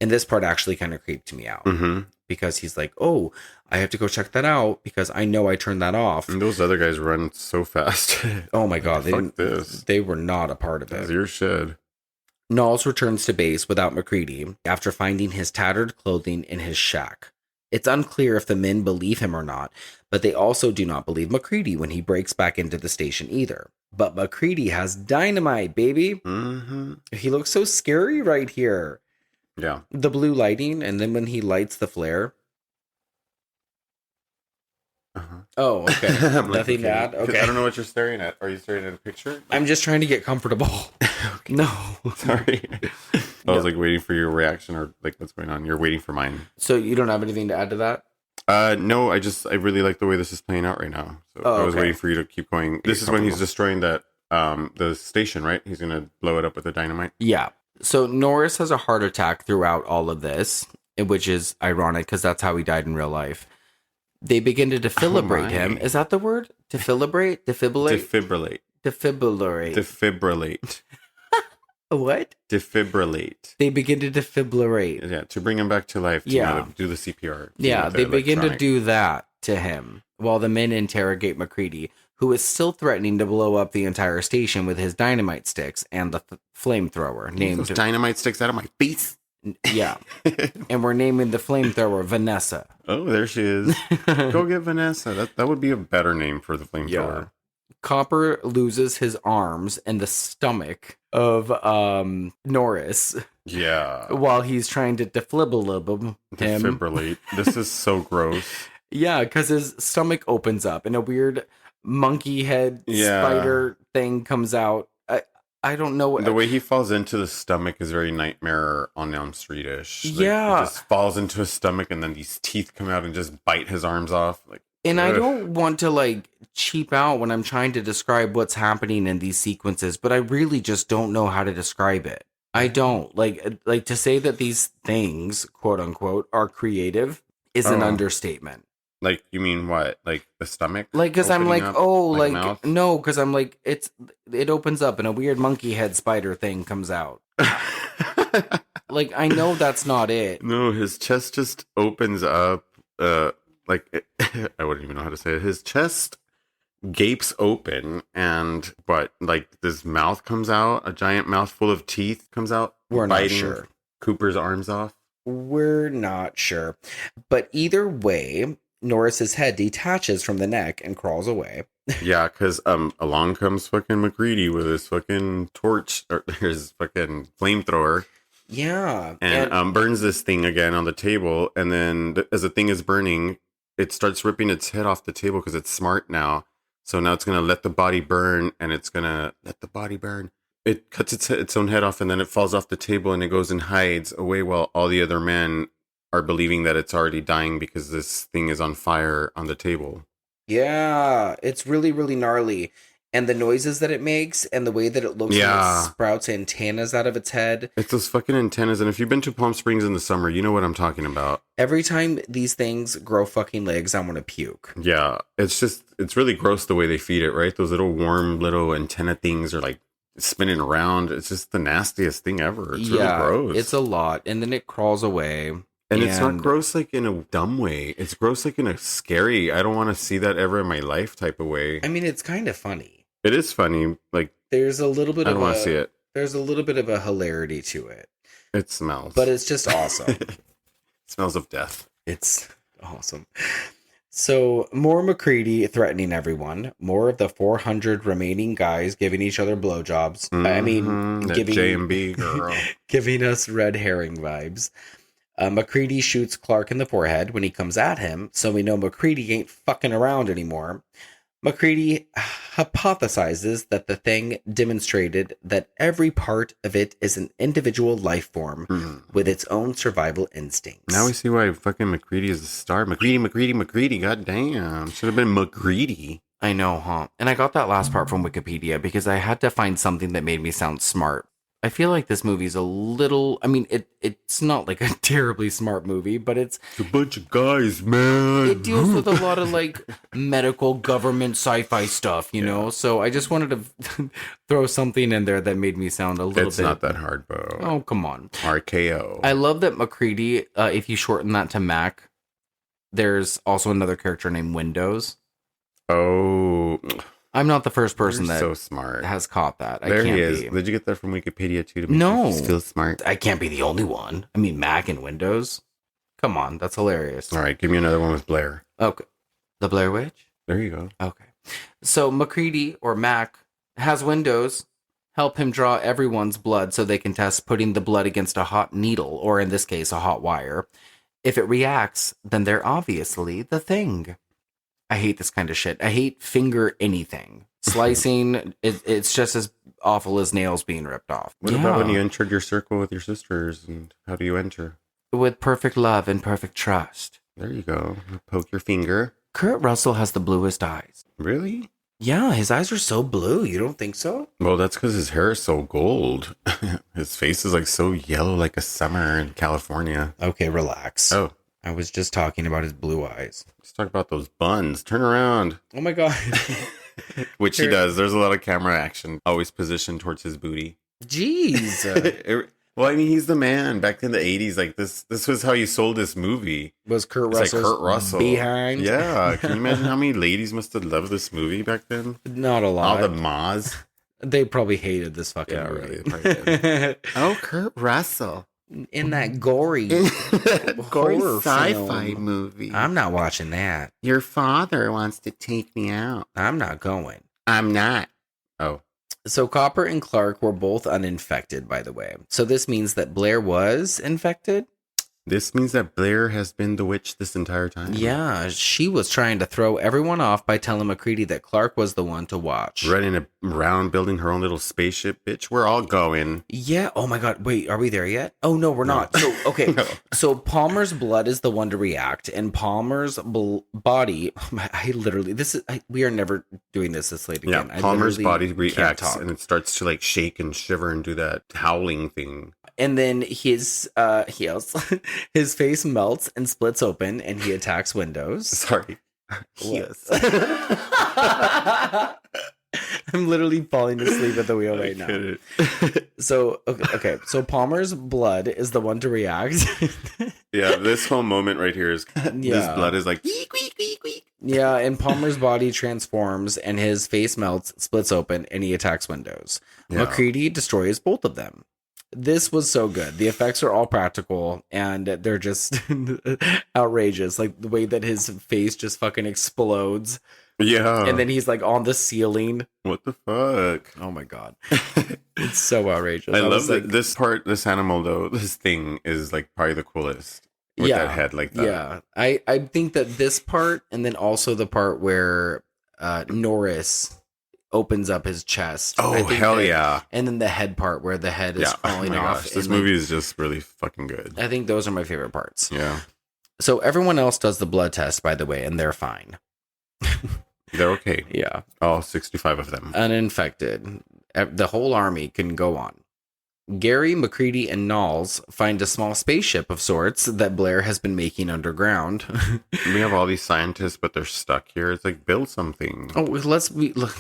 And this part actually kind of creeped me out. Mm-hmm. Because he's like, oh, I have to go check that out because I know I turned that off. And those other guys run so fast. Oh my God. Fuck this. They were not a part of This is it. your shed. Knowles returns to base without McCready after finding his tattered clothing in his shack. It's unclear if the men believe him or not, but they also do not believe McCready when he breaks back into the station either. But McCready has dynamite, baby. Mm-hmm. He looks so scary right here. Yeah. The blue lighting, and then when he lights the flare. Uh-huh. Oh, okay. I'm like, Nothing bad? Okay. I don't know what you're staring at. Are you staring at a picture? I'm just trying to get comfortable. No. Sorry. I was like waiting for your reaction or like what's going on. You're waiting for mine. So you don't have anything to add to that? No, I really like the way this is playing out right now. So Oh, I was okay. waiting for you to keep going. This is when he's destroying that the station, right? He's gonna blow it up with the dynamite. Yeah. So Norris has a heart attack throughout all of this, which is ironic because that's how he died in real life. They begin to defibrillate him. Is that the word? Defibrillate? Defibrillate. What? Defibrillate. They begin to defibrillate. Yeah, to bring him back to life. To, Yeah. you know, do the CPR. Yeah, with the they begin to electronic. do that to him while the men interrogate McCready, who is still threatening to blow up the entire station with his dynamite sticks and the flamethrower Get those named. dynamite sticks out of my face. Yeah. And we're naming the flamethrower Vanessa. Oh, there she is. Go get Vanessa. That would be a better name for the flamethrower. Copper loses his arms and the stomach of Norris Yeah. while he's trying to defibrillate him. Defibrillate. This is so gross. Yeah, because his stomach opens up and a weird monkey head spider thing comes out. I don't know. The way he falls into the stomach is very Nightmare on Elm Street-ish. Like, Yeah. He just falls into his stomach and then these teeth come out and just bite his arms off. Like, And I ugh. don't want to like cheap out when I'm trying to describe what's happening in these sequences, but I really just don't know how to describe it. I don't like to say that these things, quote unquote, are creative is an Oh. understatement. Like, you mean what? Like the stomach? Like, cause I'm like, opening up? oh, Like like mouth? no, cause I'm like, it opens up and a weird monkey head spider thing comes out. Like, I know that's not it. No, his chest just opens up. Like, I wouldn't even know how to say it. His chest gapes open and like this mouth comes out, a giant mouth full of teeth comes out. We're not biting sure. Cooper's arms off. We're not sure. But either way, Norris's head detaches from the neck and crawls away. Yeah, because along comes fucking McCready with his fucking torch, or his fucking flamethrower. Yeah. And burns this thing again on the table. And then as the thing is burning, it starts ripping its head off the table because it's smart now. So now it's going to let the body burn, and it's going to let the body burn. It cuts its own head off, and then it falls off the table, and it goes and hides away while all the other men are believing that it's already dying because this thing is on fire on the table. Yeah, it's really, really gnarly. And the noises that it makes and the way that it looks when it sprouts antennas out of its head. It's those fucking antennas. And if you've been to Palm Springs in the summer, you know what I'm talking about. Every time these things grow fucking legs, I want to puke. Yeah, it's really gross the way they feed it, right? Those little warm little antenna things are like spinning around. It's just the nastiest thing ever. It's really gross. It's a lot. And then it crawls away. And it's not gross like in a dumb way. It's gross like in a scary, I don't want to see that ever in my life type of way. I mean, it's kind of funny. It is funny. Like, there's a little bit I don't want to see it. There's a little bit of a hilarity to it. It smells. But it's just awesome. It smells of death. It's awesome. So, more McCready threatening everyone. More of the 400 remaining guys giving each other blowjobs. I mean, giving J&B girl. Giving us red herring vibes. McCready shoots Clark in the forehead when he comes at him, so we know McCready ain't fucking around anymore. McCready hypothesizes that the thing demonstrated that every part of it is an individual life form with its own survival instincts. Now we see why fucking McCready is a star. McCready, goddamn. Should have been McCready. I know, huh? And I got that last part from Wikipedia because I had to find something that made me sound smart. I feel like this movie's a little, I mean, it's not like a terribly smart movie, but it's a bunch of guys, man. It deals with a lot of like medical government sci-fi stuff, you know? So I just wanted to throw something in there that made me sound a little bit. It's not that hard, Bo. Oh, come on. RKO. I love that McCready, if you shorten that to Mac, there's also another character named Windows. Oh, I'm not the first person that so smart has caught that. There he is. Did you get that from Wikipedia too? To make you feel smart. I can't be the only one. I mean, Mac and Windows. Come on, that's hilarious. All right, give me another one with Blair. Okay, the Blair Witch. There you go. Okay, so McCready or Mac has Windows help him draw everyone's blood so they can test putting the blood against a hot needle, or in this case, a hot wire. If it reacts, then they're obviously the thing. I hate this kind of shit. I hate finger anything. Slicing, it's just as awful as nails being ripped off. What about when you entered your circle with your sisters, and how do you enter? With perfect love and perfect trust. There you go. Poke your finger. Kurt Russell has the bluest eyes. Really? Yeah, his eyes are so blue. You don't think so? Well, that's because his hair is so gold. His face is like so yellow like a summer in California. Okay, relax. Oh. I was just talking about his blue eyes. Let's talk about those buns. Turn around. Oh my God. Which he does. There's a lot of camera action. Always positioned towards his booty. Jeez. Well, I mean, he's the man. Back in the 80s, like this was how you sold this movie. Was Kurt Russell? Like Kurt Russell behind? Yeah. Can you imagine how many ladies must have loved this movie back then? Not a lot. All the Ma's. They probably hated this fucking movie. Really, oh, Kurt Russell. In that gory sci-fi movie. I'm not watching that. Your father wants to take me out. I'm not going. I'm not. Oh. So Copper and Clark were both uninfected, by the way. So this means that Blair was infected? This means that Blair has been the witch this entire time? Yeah, she was trying to throw everyone off by telling McCready that Clark was the one to watch. Running around building her own little spaceship, bitch. We're all going. Yeah. Oh my God. Wait, are we there yet? Oh, no, we're not. So, okay. No. So Palmer's blood is the one to react, and Palmer's body, we are never doing this late again. Yeah, Palmer's body reacts, and it starts to like shake and shiver and do that howling thing. And then his face melts and splits open, and he attacks Windows. Sorry. Yes. I'm literally falling asleep at the wheel right now. So, okay. So Palmer's blood is the one to react. Yeah, this whole moment right here is this blood is like weak, weak, weak, weak. Yeah, and Palmer's body transforms, and his face melts, splits open, and he attacks Windows. Yeah. McCready destroys both of them. This was so good. The effects are all practical and they're just outrageous. Like the way that his face just fucking explodes. Yeah. And then he's like on the ceiling. What the fuck? Oh my God. It's so outrageous. I love was that like, this animal though, this thing is like probably the coolest. With that head like that. Yeah. I think that this part and then also the part where Norris opens up his chest. Oh, hell yeah. And then the head part where the head is falling off. Gosh, this and, movie is just really fucking good. I think those are my favorite parts. Yeah. So everyone else does the blood test, by the way, and they're fine. They're okay. Yeah. All 65 of them. Uninfected. The whole army can go on. Gary, McCready, and Knowles find a small spaceship of sorts that Blair has been making underground. We have all these scientists, but they're stuck here. It's like, build something. Oh,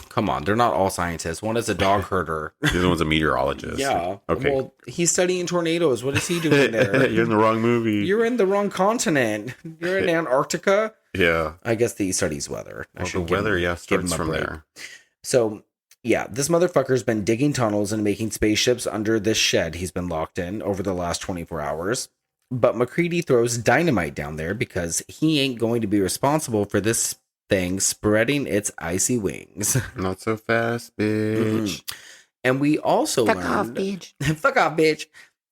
come on. They're not all scientists. One is a dog herder. The other one's a meteorologist. Yeah. Okay. Well, he's studying tornadoes. What is he doing there? You're in the wrong movie. You're in the wrong continent. You're in Antarctica. Yeah. I guess he studies weather. Well, the weather, starts from there. So, yeah, this motherfucker's been digging tunnels and making spaceships under this shed he's been locked in over the last 24 hours. But McCready throws dynamite down there because he ain't going to be responsible for this thing spreading its icy wings. Not so fast, bitch. And we also learned... Fuck off, bitch. Fuck off, bitch.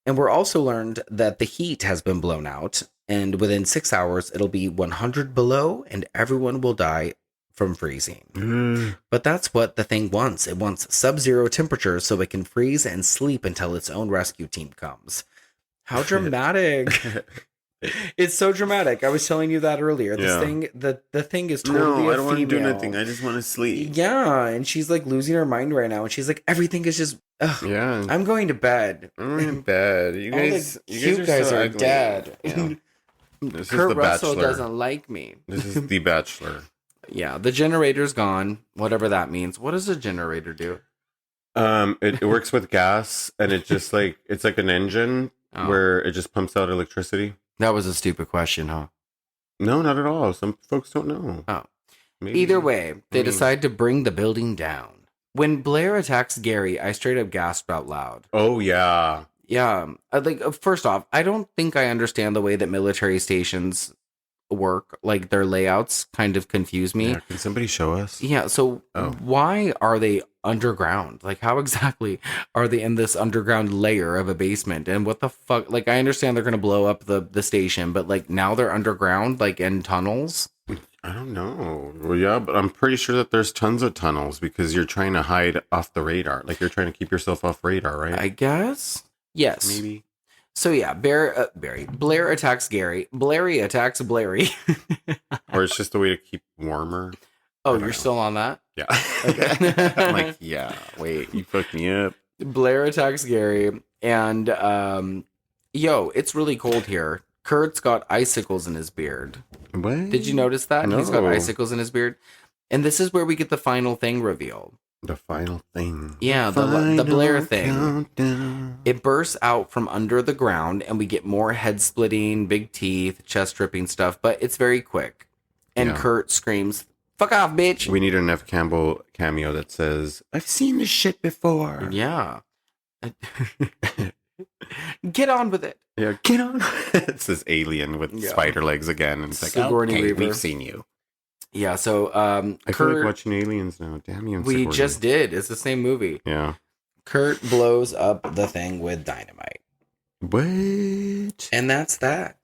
And we're also learned that the heat has been blown out. And within 6 hours, it'll be 100 below and everyone will die from freezing. But that's what the thing wants. It wants sub-zero temperatures so it can freeze and sleep until its own rescue team comes. How dramatic. It's so dramatic. I was telling you that earlier. This thing, the thing is totally I don't want to do female. nothing. I just want to sleep. Yeah, and she's like losing her mind right now. And she's like, everything is just... Ugh, Yeah. I'm going to bed. I'm in bed. You All guys, the you cute guys are ugly. dead. Yeah. This Kurt is the Russell Bachelor. doesn't like me. This is the Bachelor. Yeah, the generator's gone. Whatever that means. What does a generator do? It works with gas, and it just like it's like an engine where it just pumps out electricity. That was a stupid question, huh? No, not at all. Some folks don't know. Oh. Maybe. Either way, they decide to bring the building down. When Blair attacks Gary, I straight up gasped out loud. Oh yeah. Yeah, first off, I don't think I understand the way that military stations work. Like their layouts kind of confuse me. Yeah, can somebody show us? Yeah, so why are they underground? Like how exactly are they in this underground layer of a basement? And what the fuck? Like I understand they're going to blow up the station, but like now they're underground, like in tunnels? I don't know. Well, yeah, but I'm pretty sure that there's tons of tunnels because you're trying to hide off the radar. Like you're trying to keep yourself off radar, right? I guess. Yes. Maybe. So yeah, Blair attacks Gary. Blairy attacks Blairy. Or it's just a way to keep warmer. Oh, you're still on that? Yeah. Okay. I'm like, yeah, wait, you fucked me up. Blair attacks Gary, and it's really cold here. Kurt's got icicles in his beard. What? Did you notice that? No. He's got icicles in his beard. And this is where we get the final thing revealed. The final thing. Yeah, the Blair thing. Countdown. It bursts out from under the ground, and we get more head splitting, big teeth, chest ripping stuff, but it's very quick. And Yeah. Kurt screams, "Fuck off, bitch!" We need a Nev Campbell cameo that says, I've seen this shit before. Yeah. Get on with it. Yeah, get on. It's this alien with Yeah. spider legs again. And it's like, Sigourney okay, Weaver. we've seen you. Yeah, so I feel Kurt, like watching aliens now. Damn you. we Sigourney. just did. It's the same movie. Yeah. Kurt blows up the thing with dynamite. What? And that's that.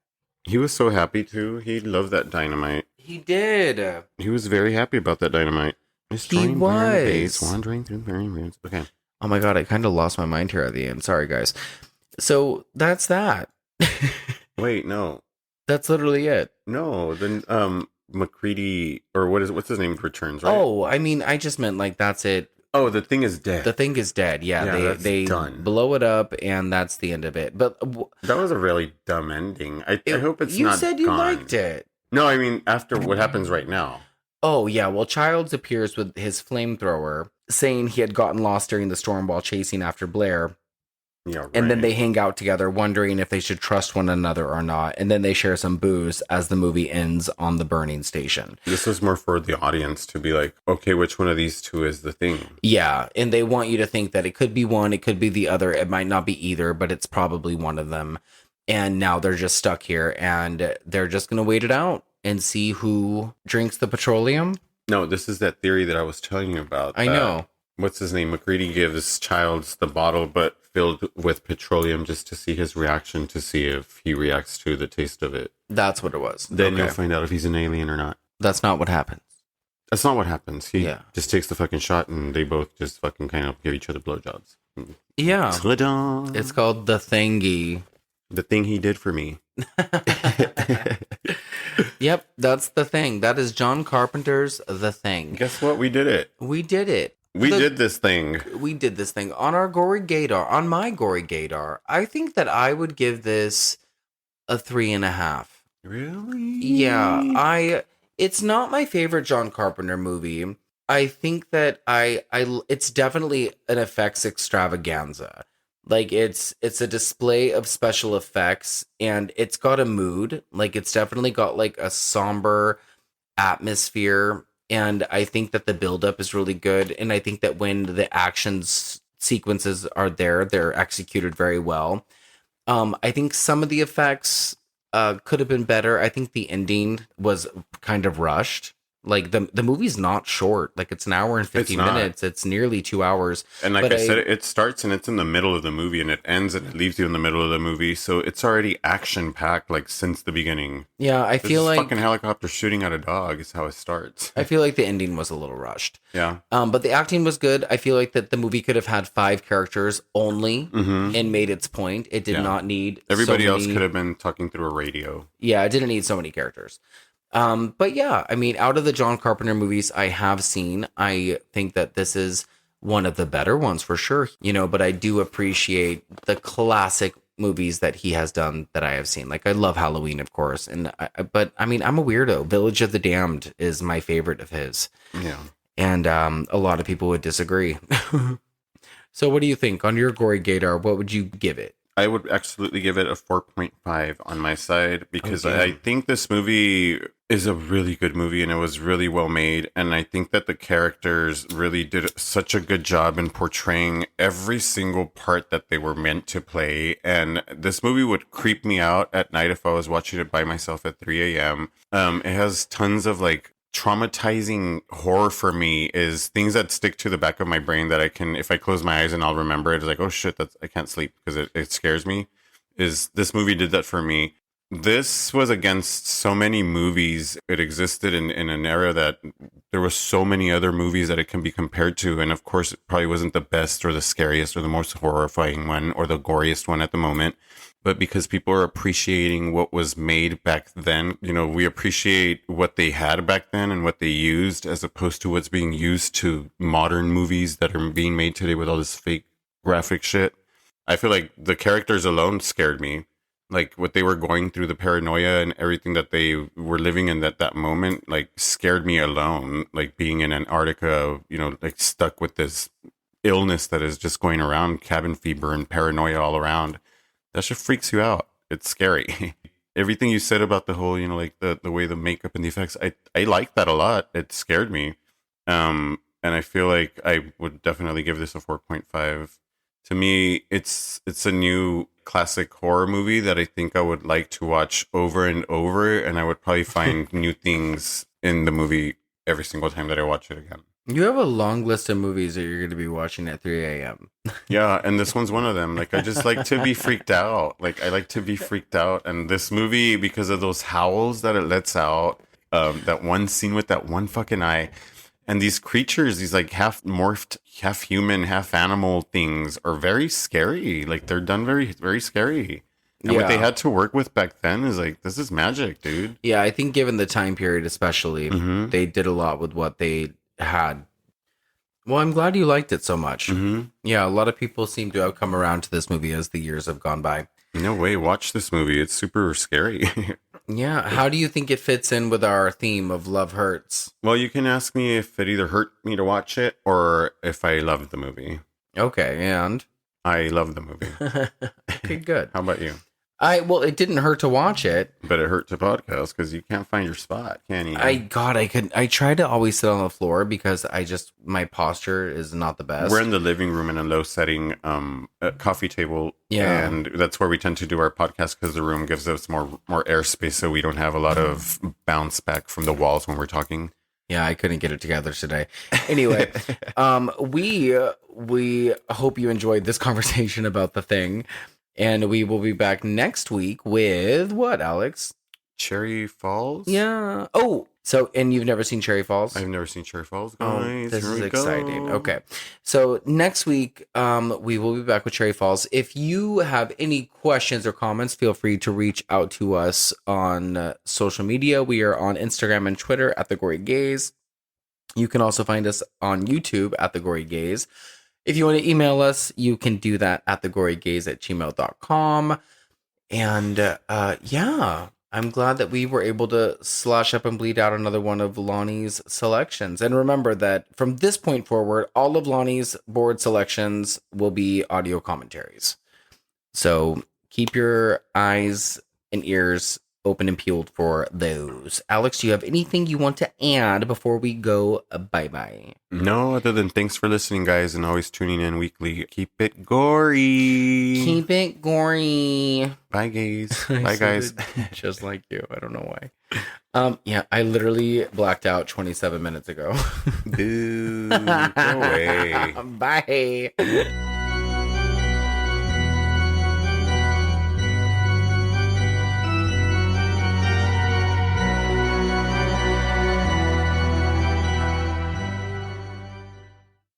He was so happy too. He loved that dynamite. He did. He was very happy about that dynamite. Destroying was. barren base, wandering through barren roots. Okay. Oh my god, I kind of lost my mind here at the end. Sorry, guys. So that's that. Wait, no. That's literally it. No, then McCready or what's his name returns, right? Oh, I mean, I just meant like that's it. Oh, the thing is dead. The thing is dead. Yeah, that's they done. blow it up, and that's the end of it. But That was a really dumb ending. I hope it's you not said you gone. liked it. No, I mean after what happens right now. Oh yeah, well, Childs appears with his flamethrower, saying he had gotten lost during the storm while chasing after Blair. Yeah, right. And then they hang out together, wondering if they should trust one another or not. And then they share some booze as the movie ends on the burning station. This is more for the audience to be like, okay, which one of these two is the thing? Yeah, and they want you to think that it could be one, it could be the other, it might not be either, but it's probably one of them. And now they're just stuck here, and they're just going to wait it out and see who drinks the petroleum. No, this is that theory that I was telling you about. I know. What's his name? McCready gives Childs the bottle, but filled with petroleum just to see his reaction, to see if he reacts to the taste of it. That's what it was. Then you'll find out if he's an alien or not. That's not what happens. That's not what happens. He Yeah. just takes the fucking shot and they both just fucking kind of give each other blowjobs. Yeah. Ta-da! It's called the thingy. The thing he did for me. Yep, that's the thing. That is John Carpenter's The Thing. Guess what? We did it. We did it. We did this thing. We did this thing on our gory gaydar. On my gory gaydar, I think that I would give this a 3.5. Really? Yeah, it's not my favorite John Carpenter movie. I think that it's definitely an effects extravaganza. Like it's a display of special effects, and it's got a mood. Like it's definitely got like a somber atmosphere, and I think that the buildup is really good. And I think that when the sequences are there, they're executed very well. I think some of the effects could have been better. I think the ending was kind of rushed. Like the movie's not short. Like it's an hour and 50 minutes. It's nearly 2 hours. And like I said, it starts and it's in the middle of the movie, and it ends and it leaves you in the middle of the movie. So it's already action packed, like since the beginning. Yeah, I feel like fucking helicopter shooting at a dog is how it starts. I feel like the ending was a little rushed. Yeah. But the acting was good. I feel like that the movie could have had 5 characters only and made its point. It did not need everybody else could have been talking through a radio. Yeah, it didn't need so many characters. But yeah, I mean, out of the John Carpenter movies I have seen, I think that this is one of the better ones for sure, but I do appreciate the classic movies that he has done that I have seen. Like I love Halloween, of course. But I mean, I'm a weirdo. Village of the Damned is my favorite of his. Yeah. And, a lot of people would disagree. So what do you think on your gory gaydar? What would you give it? I would absolutely give it a 4.5 on my side because I think this movie is a really good movie and it was really well made. And I think that the characters really did such a good job in portraying every single part that they were meant to play. And this movie would creep me out at night if I was watching it by myself at 3 a.m. It has tons of like traumatizing horror for me, is things that stick to the back of my brain that I can, if I close my eyes and I'll remember it, it's like, oh shit, I can't sleep because it scares me. This movie did that for me. This was against so many movies. It existed in an era that there was so many other movies that it can be compared to. And of course, it probably wasn't the best or the scariest or the most horrifying one or the goriest one at the moment. But because people are appreciating what was made back then, we appreciate what they had back then and what they used as opposed to what's being used to modern movies that are being made today with all this fake graphic shit. I feel like the characters alone scared me. Like what they were going through, the paranoia and everything that they were living in at that moment, like scared me alone. Like being in Antarctica, like stuck with this illness that is just going around, cabin fever and paranoia all around. That shit freaks you out. It's scary. Everything you said about the whole, like the way the makeup and the effects, I like that a lot. It scared me. And I feel like I would definitely give this a 4.5. To me, it's a new classic horror movie that I think I would like to watch over and over. And I would probably find new things in the movie every single time that I watch it again. You have a long list of movies that you're going to be watching at 3 a.m. Yeah, and this one's one of them. Like, I just like to be freaked out. Like, I like to be freaked out. And this movie, because of those howls that it lets out, that one scene with that one fucking eye, and these creatures, these like half morphed, half human, half animal things are very scary. Like, they're done very, very scary. And what they had to work with back then is like, this is magic, dude. Yeah, I think given the time period especially, they did a lot with what they had. Well, I'm glad you liked it so much. Yeah, a lot of people seem to have come around to this movie as the years have gone by. No way, watch this movie. It's super scary. Yeah, how do you think it fits in with our theme of love hurts? Well, you can ask me if it either hurt me to watch it or if I loved the movie. Okay, and? I love the movie. Okay, good. How about you? Well, it didn't hurt to watch it. But it hurt to podcast because you can't find your spot, can you? I try to always sit on the floor because my posture is not the best. We're in the living room in a low setting coffee table. Yeah. And that's where we tend to do our podcast because the room gives us more airspace so we don't have a lot of bounce back from the walls when we're talking. Yeah, I couldn't get it together today. Anyway, we hope you enjoyed this conversation about The Thing. And we will be back next week with what, Alex? Cherry Falls? Yeah. Oh, and you've never seen Cherry Falls? I've never seen Cherry Falls, Oh, guys. this Here is we exciting. go. Okay. So next week, we will be back with Cherry Falls. If you have any questions or comments, feel free to reach out to us on social media. We are on Instagram and Twitter at The Gory Gaze. You can also find us on YouTube at The Gory Gaze. If you want to email us, you can do that at thegorygaze@gmail.com. And yeah, I'm glad that we were able to slosh up and bleed out another one of Lonnie's selections. And remember that from this point forward, all of Lonnie's board selections will be audio commentaries. So keep your eyes and ears open and peeled for those. Alex, do you have anything you want to add before we go bye-bye? No, other than thanks for listening, guys, and always tuning in weekly. Keep it gory. Keep it gory. Bye, guys. Bye, guys. Just like you. I don't know why. Yeah, I literally blacked out 27 minutes ago. Boo. Go away. Bye.